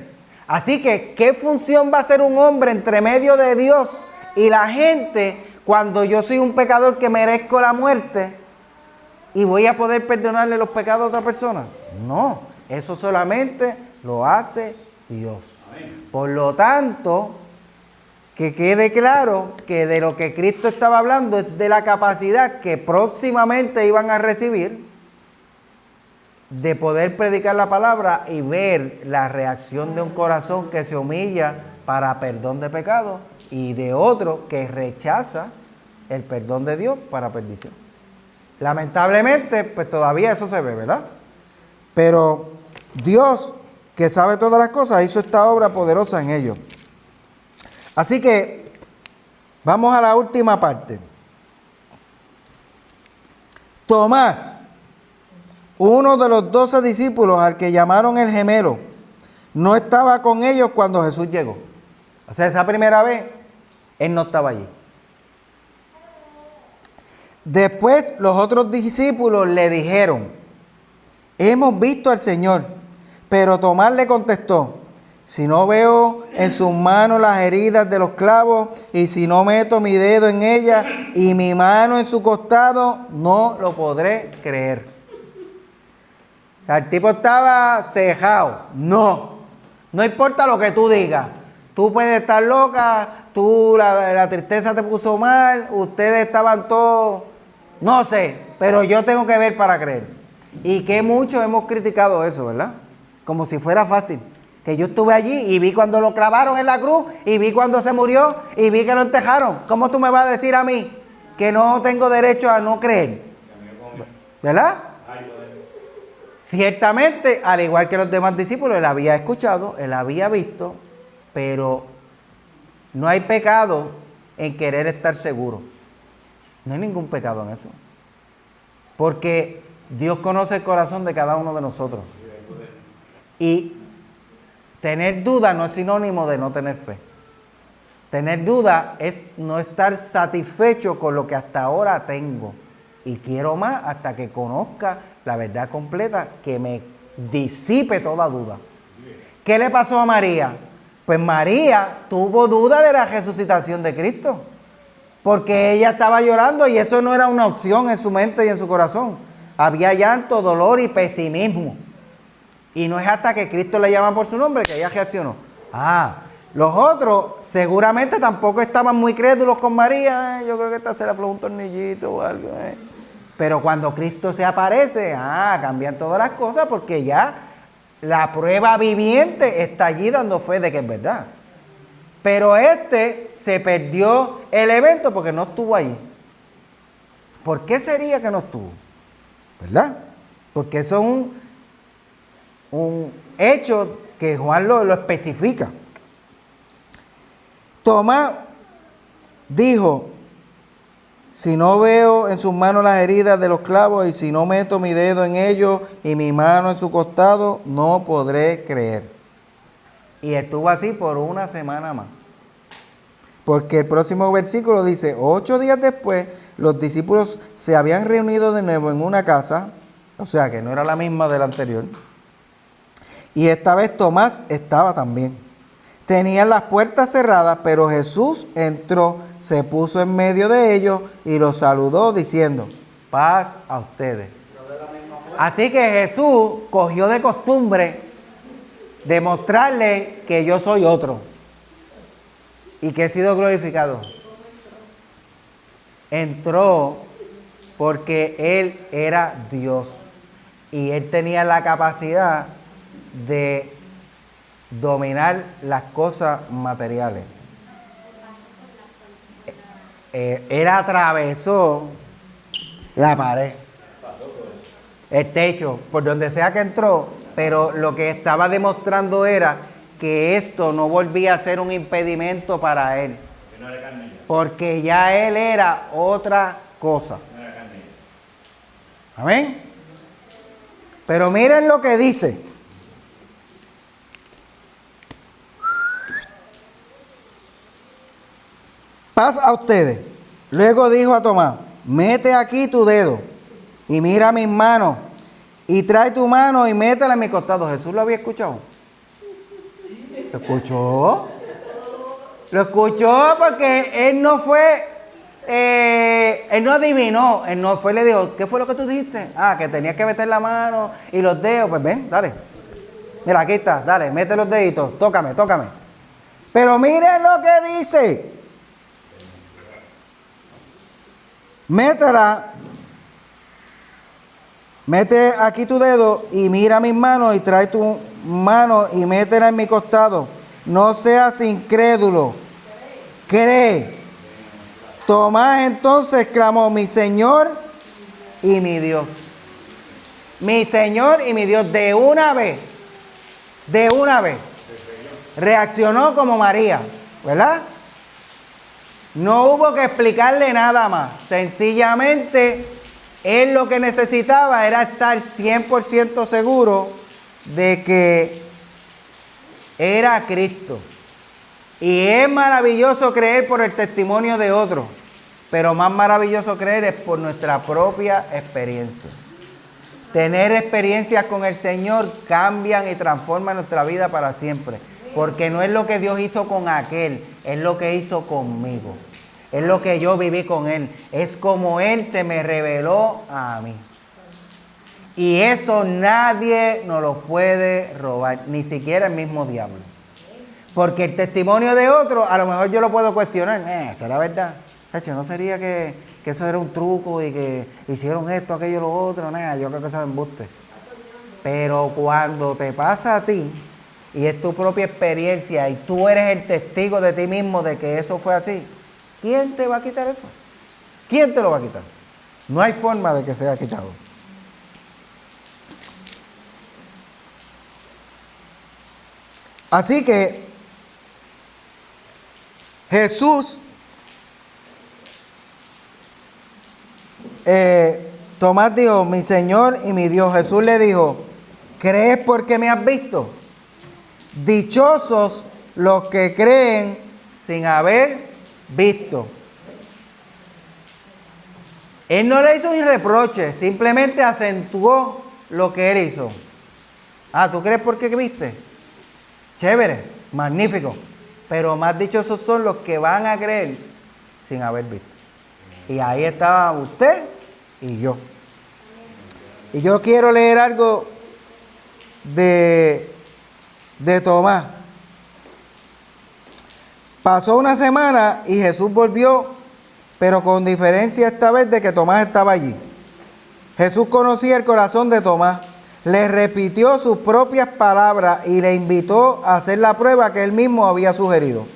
Así que, ¿qué función va a hacer un hombre entre medio de Dios y la gente cuando yo soy un pecador que merezco la muerte y voy a poder perdonarle los pecados a otra persona? No, eso solamente lo hace Dios. Por lo tanto, que quede claro que de lo que Cristo estaba hablando es de la capacidad que próximamente iban a recibir de poder predicar la palabra y ver la reacción de un corazón que se humilla para perdón de pecado y de otro que rechaza el perdón de Dios para perdición. Lamentablemente, pues todavía eso se ve, ¿verdad? Pero Dios, que sabe todas las cosas, hizo esta obra poderosa en ellos. Así que vamos a la última parte. Tomás, uno de los 12 discípulos al que llamaron el gemelo, no estaba con ellos cuando Jesús llegó. O sea, esa primera vez, él no estaba allí. Después los otros discípulos le dijeron, hemos visto al Señor. Pero Tomás le contestó, si no veo en sus manos las heridas de los clavos, y si no meto mi dedo en ellas y mi mano en su costado, no lo podré creer. O sea, el tipo estaba cejado. No importa lo que tú digas. Tú puedes estar loca, la tristeza te puso mal, ustedes estaban todos, no sé, pero yo tengo que ver para creer. Y que muchos hemos criticado eso, ¿verdad? Como si fuera fácil. Que yo estuve allí y vi cuando lo clavaron en la cruz, y vi cuando se murió, y vi que lo enterraron. ¿Cómo tú me vas a decir a mí que no tengo derecho a no creer? ¿Verdad? Ciertamente, al igual que los demás discípulos, él había escuchado, él había visto, pero no hay pecado en querer estar seguro. No hay ningún pecado en eso. Porque Dios conoce el corazón de cada uno de nosotros. Y tener duda no es sinónimo de no tener fe. Tener duda es no estar satisfecho con lo que hasta ahora tengo. Y quiero más hasta que conozca la verdad completa, que me disipe toda duda. ¿Qué le pasó a María? Pues María tuvo duda de la resucitación de Cristo, porque ella estaba llorando y eso no era una opción en su mente y en su corazón. Había llanto, dolor y pesimismo. Y no es hasta que Cristo le llama por su nombre que ella reaccionó. Los otros seguramente tampoco estaban muy crédulos con María. Yo creo que esta se le aflojó un tornillito o algo. Pero cuando Cristo se aparece, cambian todas las cosas porque ya la prueba viviente está allí dando fe de que es verdad. Pero se perdió el evento porque no estuvo allí. ¿Por qué sería que no estuvo? ¿Verdad? Porque eso es un hecho que Juan lo especifica. Tomás dijo, si no veo en sus manos las heridas de los clavos y si no meto mi dedo en ellos y mi mano en su costado, no podré creer. Y estuvo así por una semana más. Porque el próximo versículo dice, 8 días después, los discípulos se habían reunido de nuevo en una casa, o sea que no era la misma de la anterior, y esta vez Tomás estaba también. Tenían las puertas cerradas, pero Jesús entró, se puso en medio de ellos y los saludó diciendo, paz a ustedes. Así que Jesús cogió de costumbre demostrarle que yo soy otro y que he sido glorificado. Entró porque Él era Dios y Él tenía la capacidad de dominar las cosas materiales. Él atravesó la pared, el techo, por donde sea que entró, pero lo que estaba demostrando era que esto no volvía a ser un impedimento para él, porque ya él era otra cosa. Amén. Pero miren lo que dice. Paz a ustedes. Luego dijo a Tomás, mete aquí tu dedo y mira mis manos y trae tu mano y métela en mi costado. ¿Jesús lo había escuchado? ¿Lo escuchó? Lo escuchó porque él no fue, él no adivinó, él no fue, le dijo, ¿qué fue lo que tú dijiste? Que tenías que meter la mano y los dedos. Pues ven, dale. Mira, aquí está, dale, mete los deditos, tócame. Pero miren lo que dice. Métela, mete aquí tu dedo y mira mis manos y trae tu mano y métela en mi costado. No seas incrédulo, cree. Tomás entonces exclamó, mi Señor y mi Dios. Mi Señor y mi Dios, de una vez, reaccionó como María, ¿verdad? No hubo que explicarle nada más. Sencillamente, él lo que necesitaba era estar 100% seguro de que era Cristo. Y es maravilloso creer por el testimonio de otros, pero más maravilloso creer es por nuestra propia experiencia. Tener experiencias con el Señor cambian y transforman nuestra vida para siempre. Porque no es lo que Dios hizo con aquel, es lo que hizo conmigo. Es lo que yo viví con Él. Es como Él se me reveló a mí. Y eso nadie nos lo puede robar, ni siquiera el mismo diablo. Porque el testimonio de otro, a lo mejor yo lo puedo cuestionar. ¿Será verdad? ¿No sería que eso era un truco y que hicieron esto, aquello, lo otro? Yo creo que eso es embuste. Pero cuando te pasa a ti, y es tu propia experiencia, y tú eres el testigo de ti mismo de que eso fue así, ¿quién te va a quitar eso? ¿Quién te lo va a quitar? No hay forma de que sea quitado. Así que Jesús, Tomás dijo, mi Señor y mi Dios. Jesús le dijo, ¿crees porque me has visto? Dichosos los que creen sin haber visto. Él no le hizo un reproche, simplemente acentuó lo que él hizo. ¿Tú crees porque viste? Chévere, magnífico. Pero más dichosos son los que van a creer sin haber visto. Y ahí estaba usted y yo. Y yo quiero leer algo de Tomás. Pasó una semana y Jesús volvió, pero con diferencia esta vez de que Tomás estaba allí. Jesús conocía el corazón de Tomás, le repitió sus propias palabras y le invitó a hacer la prueba que él mismo había sugerido.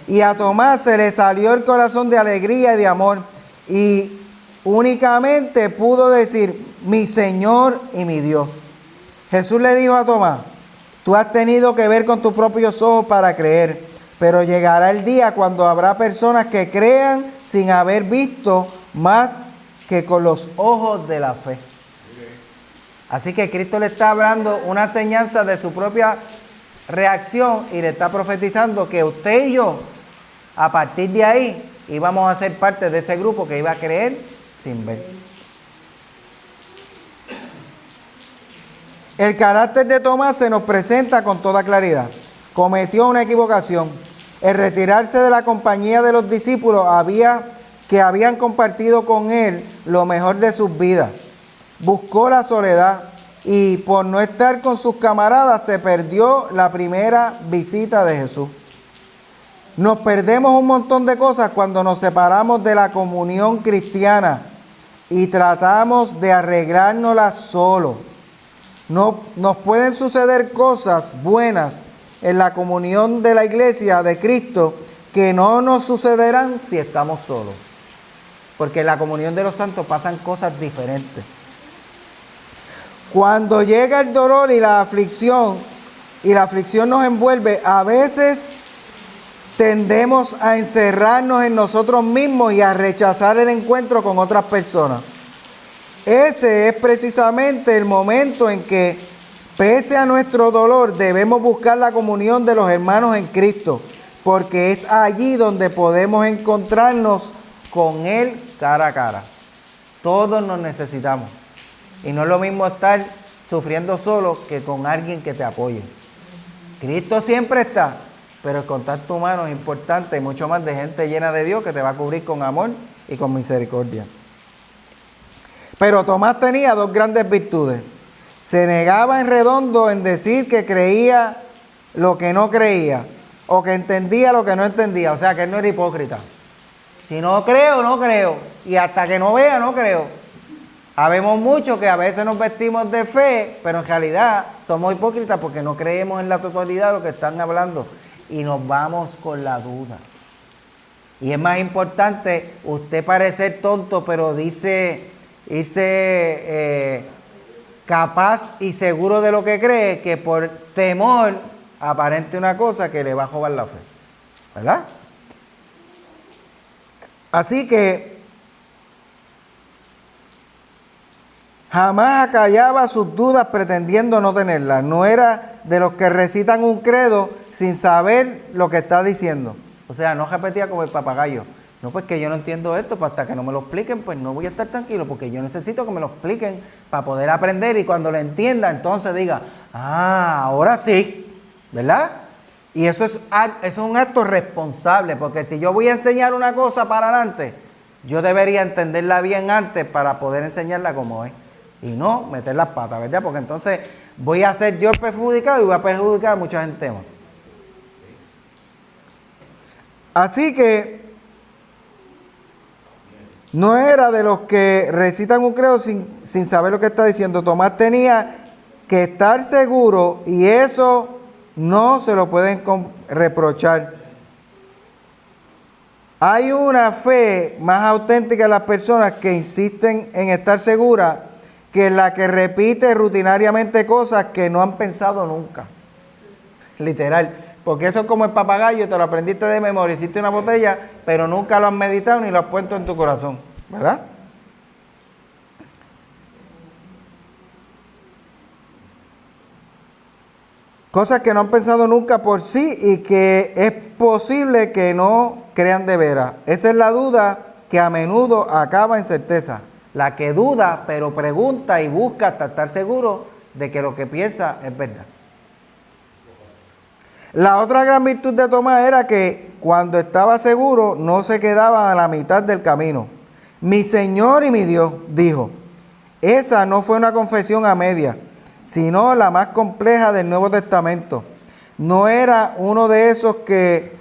Y a Tomás se le salió el corazón de alegría y de amor y únicamente pudo decir, mi Señor y mi Dios. Jesús le dijo a Tomás, tú has tenido que ver con tus propios ojos para creer, pero llegará el día cuando habrá personas que crean sin haber visto más que con los ojos de la fe. Así que Cristo le está hablando una enseñanza de su propia reacción y le está profetizando que usted y yo, a partir de ahí, íbamos a ser parte de ese grupo que iba a creer sin ver. El carácter de Tomás se nos presenta con toda claridad. Cometió una equivocación. El retirarse de la compañía de los discípulos que habían compartido con él lo mejor de sus vidas. Buscó la soledad y por no estar con sus camaradas se perdió la primera visita de Jesús. Nos perdemos un montón de cosas cuando nos separamos de la comunión cristiana y tratamos de arreglárnoslas solos. No, nos pueden suceder cosas buenas en la comunión de la iglesia de Cristo que no nos sucederán si estamos solos. Porque en la comunión de los santos pasan cosas diferentes. Cuando llega el dolor y la aflicción nos envuelve, a veces tendemos a encerrarnos en nosotros mismos y a rechazar el encuentro con otras personas. Ese es precisamente el momento en que, pese a nuestro dolor, debemos buscar la comunión de los hermanos en Cristo, porque es allí donde podemos encontrarnos con Él cara a cara. Todos nos necesitamos. Y no es lo mismo estar sufriendo solo que con alguien que te apoye. Cristo siempre está, pero el contacto humano es importante y mucho más de gente llena de Dios que te va a cubrir con amor y con misericordia. Pero Tomás tenía dos grandes virtudes. Se negaba en redondo en decir que creía lo que no creía o que entendía lo que no entendía. O sea, que él no era hipócrita. Si no creo, no creo. Y hasta que no vea, no creo. Habemos muchos que a veces nos vestimos de fe, pero en realidad somos hipócritas porque no creemos en la totalidad de lo que están hablando. Y nos vamos con la duda. Y es más importante usted parecer tonto, pero irse capaz y seguro de lo que cree, que por temor aparente una cosa que le va a joder la fe. ¿Verdad? Así que jamás acallaba sus dudas pretendiendo no tenerlas. No era de los que recitan un credo sin saber lo que está diciendo. O sea, no repetía como el papagayo. No, pues que yo no entiendo esto, pues hasta que no me lo expliquen, pues no voy a estar tranquilo, porque yo necesito que me lo expliquen para poder aprender y cuando lo entienda, entonces diga, ahora sí, ¿verdad? Y eso es un acto responsable, porque si yo voy a enseñar una cosa para adelante, yo debería entenderla bien antes para poder enseñarla como es. Y no meter las patas, ¿verdad? Porque entonces voy a ser yo el perjudicado y voy a perjudicar a mucha gente más. Así que no era de los que recitan un credo sin saber lo que está diciendo. Tomás tenía que estar seguro y eso no se lo pueden reprochar. Hay una fe más auténtica en las personas que insisten en estar seguras que la que repite rutinariamente cosas que no han pensado nunca. Literal. Porque eso es como el papagayo, te lo aprendiste de memoria, hiciste una botella, pero nunca lo has meditado ni lo has puesto en tu corazón. ¿Verdad? Cosas que no han pensado nunca por sí y que es posible que no crean de veras. Esa es la duda que a menudo acaba en certeza. La que duda, pero pregunta y busca hasta estar seguro de que lo que piensa es verdad. La otra gran virtud de Tomás era que cuando estaba seguro no se quedaba a la mitad del camino. Mi Señor y mi Dios, dijo. Esa no fue una confesión a media, sino la más compleja del Nuevo Testamento. No era uno de esos que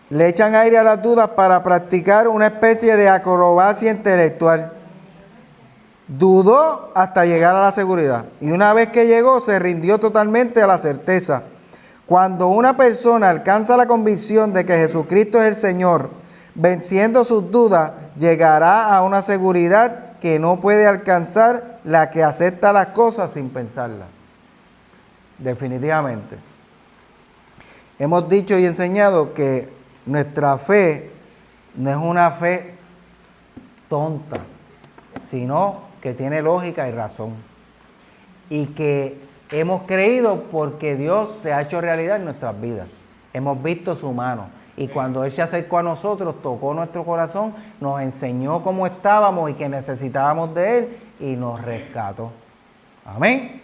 le echan aire a las dudas para practicar una especie de acrobacia intelectual. Dudó hasta llegar a la seguridad, y una vez que llegó se rindió totalmente a la certeza. Cuando una persona alcanza la convicción de que Jesucristo es el Señor, venciendo sus dudas, llegará a una seguridad que no puede alcanzar la que acepta las cosas sin pensarlas. Definitivamente. Hemos dicho y enseñado que nuestra fe no es una fe tonta, sino que tiene lógica y razón. Y que hemos creído porque Dios se ha hecho realidad en nuestras vidas. Hemos visto su mano. Y cuando Él se acercó a nosotros, tocó nuestro corazón, nos enseñó cómo estábamos y que necesitábamos de Él y nos rescató. Amén.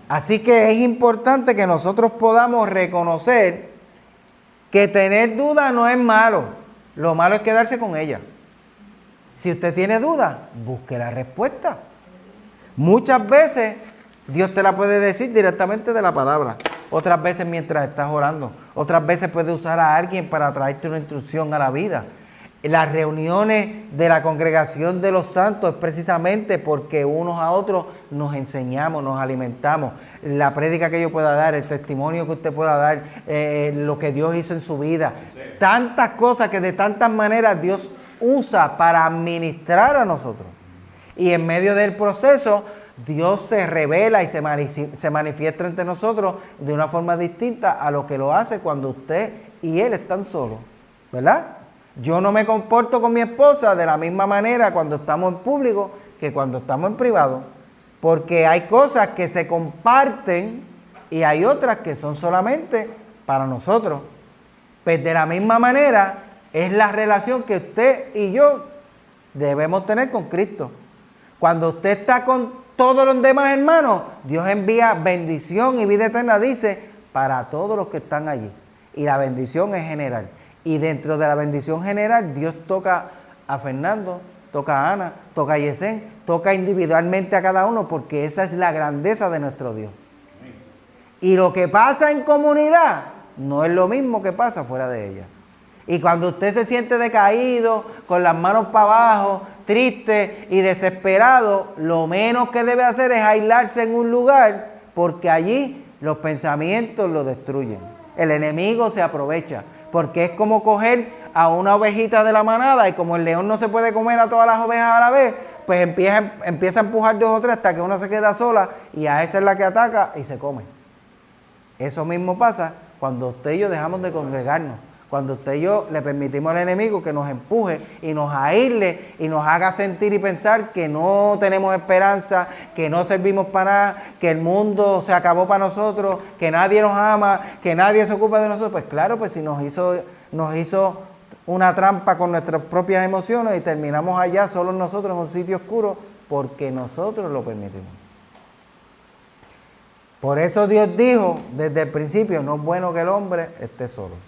Así que es importante que nosotros podamos reconocer que tener duda no es malo. Lo malo es quedarse con ella. Si usted tiene duda, busque la respuesta. Muchas veces Dios te la puede decir directamente de la palabra. Otras veces mientras estás orando. Otras veces puede usar a alguien para traerte una instrucción a la vida. Las reuniones de la congregación de los santos es precisamente porque unos a otros nos enseñamos, nos alimentamos. La prédica que yo pueda dar, el testimonio que usted pueda dar, lo que Dios hizo en su vida. Tantas cosas que de tantas maneras Dios usa para administrar a nosotros. Y en medio del proceso, Dios se revela y se manifiesta entre nosotros de una forma distinta a lo que lo hace cuando usted y Él están solos. ¿Verdad? Yo no me comporto con mi esposa de la misma manera cuando estamos en público que cuando estamos en privado. Porque hay cosas que se comparten y hay otras que son solamente para nosotros. Pues de la misma manera es la relación que usted y yo debemos tener con Cristo. Cuando usted está con todos los demás hermanos, Dios envía bendición y vida eterna, dice, para todos los que están allí. Y la bendición es general. Y dentro de la bendición general, Dios toca a Fernando, toca a Ana, toca a Yesén, toca individualmente a cada uno, porque esa es la grandeza de nuestro Dios. Y lo que pasa en comunidad no es lo mismo que pasa fuera de ella. Y cuando usted se siente decaído, con las manos para abajo, triste y desesperado, lo menos que debe hacer es aislarse en un lugar, porque allí los pensamientos lo destruyen. El enemigo se aprovecha, porque es como coger a una ovejita de la manada y como el león no se puede comer a todas las ovejas a la vez, pues empieza a empujar 2 o 3 hasta que una se queda sola y a esa es la que ataca y se come. Eso mismo pasa cuando usted y yo dejamos de congregarnos. Cuando usted y yo le permitimos al enemigo que nos empuje y nos aísle y nos haga sentir y pensar que no tenemos esperanza, que no servimos para nada, que el mundo se acabó para nosotros, que nadie nos ama, que nadie se ocupa de nosotros. Pues claro, pues si nos hizo una trampa con nuestras propias emociones y terminamos allá solos nosotros en un sitio oscuro porque nosotros lo permitimos. Por eso Dios dijo desde el principio, no es bueno que el hombre esté solo.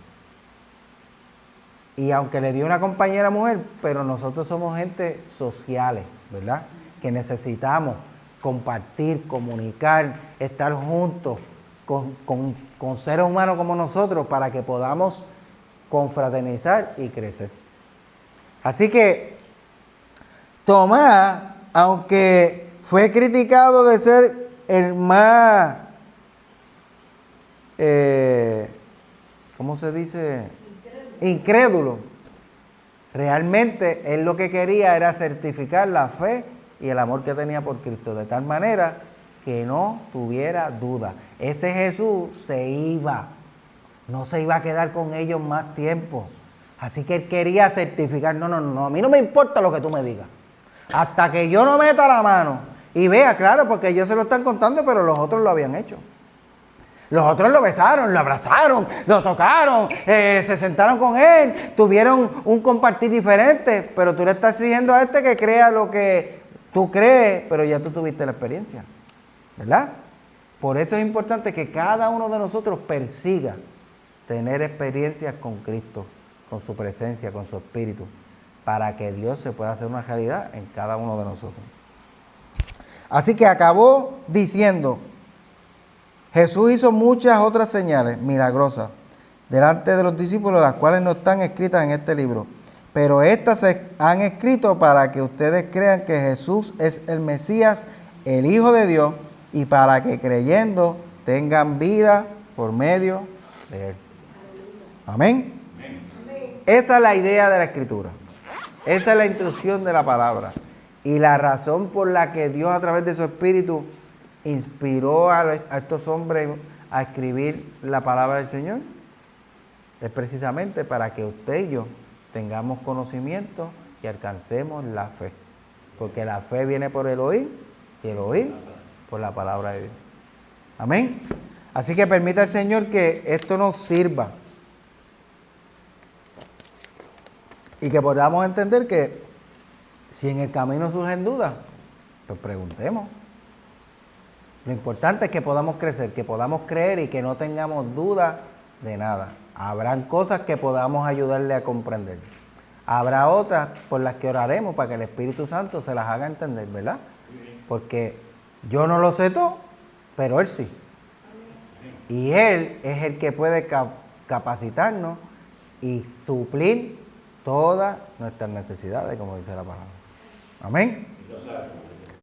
Y aunque le dio una compañera mujer, pero nosotros somos gente sociales, ¿verdad? Que necesitamos compartir, comunicar, estar juntos con seres humanos como nosotros para que podamos confraternizar y crecer. Así que Tomás, aunque fue criticado de ser el más, ¿cómo se dice? Incrédulo. Realmente él lo que quería era certificar la fe y el amor que tenía por Cristo, de tal manera que no tuviera duda. Ese Jesús se iba, no se iba a quedar con ellos más tiempo. Así que él quería certificar, no, a mí no me importa lo que tú me digas. Hasta que yo no meta la mano y vea, claro, porque ellos se lo están contando, pero los otros lo habían hecho. Los otros lo besaron, lo abrazaron, lo tocaron, se sentaron con él, tuvieron un compartir diferente, pero tú le estás diciendo a este que crea lo que tú crees, pero ya tú tuviste la experiencia, ¿verdad? Por eso es importante que cada uno de nosotros persiga tener experiencias con Cristo, con su presencia, con su espíritu, para que Dios se pueda hacer una realidad en cada uno de nosotros. Así que acabó diciendo, Jesús hizo muchas otras señales milagrosas delante de los discípulos, las cuales no están escritas en este libro. Pero estas se han escrito para que ustedes crean que Jesús es el Mesías, el Hijo de Dios, y para que creyendo tengan vida por medio de Él. Amén. Esa es la idea de la Escritura. Esa es la instrucción de la palabra. Y la razón por la que Dios a través de su Espíritu inspiró a estos hombres a escribir la palabra del Señor es precisamente para que usted y yo tengamos conocimiento y alcancemos la fe. Porque la fe viene por el oír y el oír por la palabra de Dios. Amén. Así que permita al Señor que esto nos sirva y que podamos entender que si en el camino surgen dudas, pues preguntemos. Lo importante es que podamos crecer, que podamos creer y que no tengamos dudas de nada. Habrán cosas que podamos ayudarle a comprender. Habrá otras por las que oraremos para que el Espíritu Santo se las haga entender, ¿verdad? Porque yo no lo sé todo, pero Él sí. Y Él es el que puede capacitarnos y suplir todas nuestras necesidades, como dice la palabra. Amén.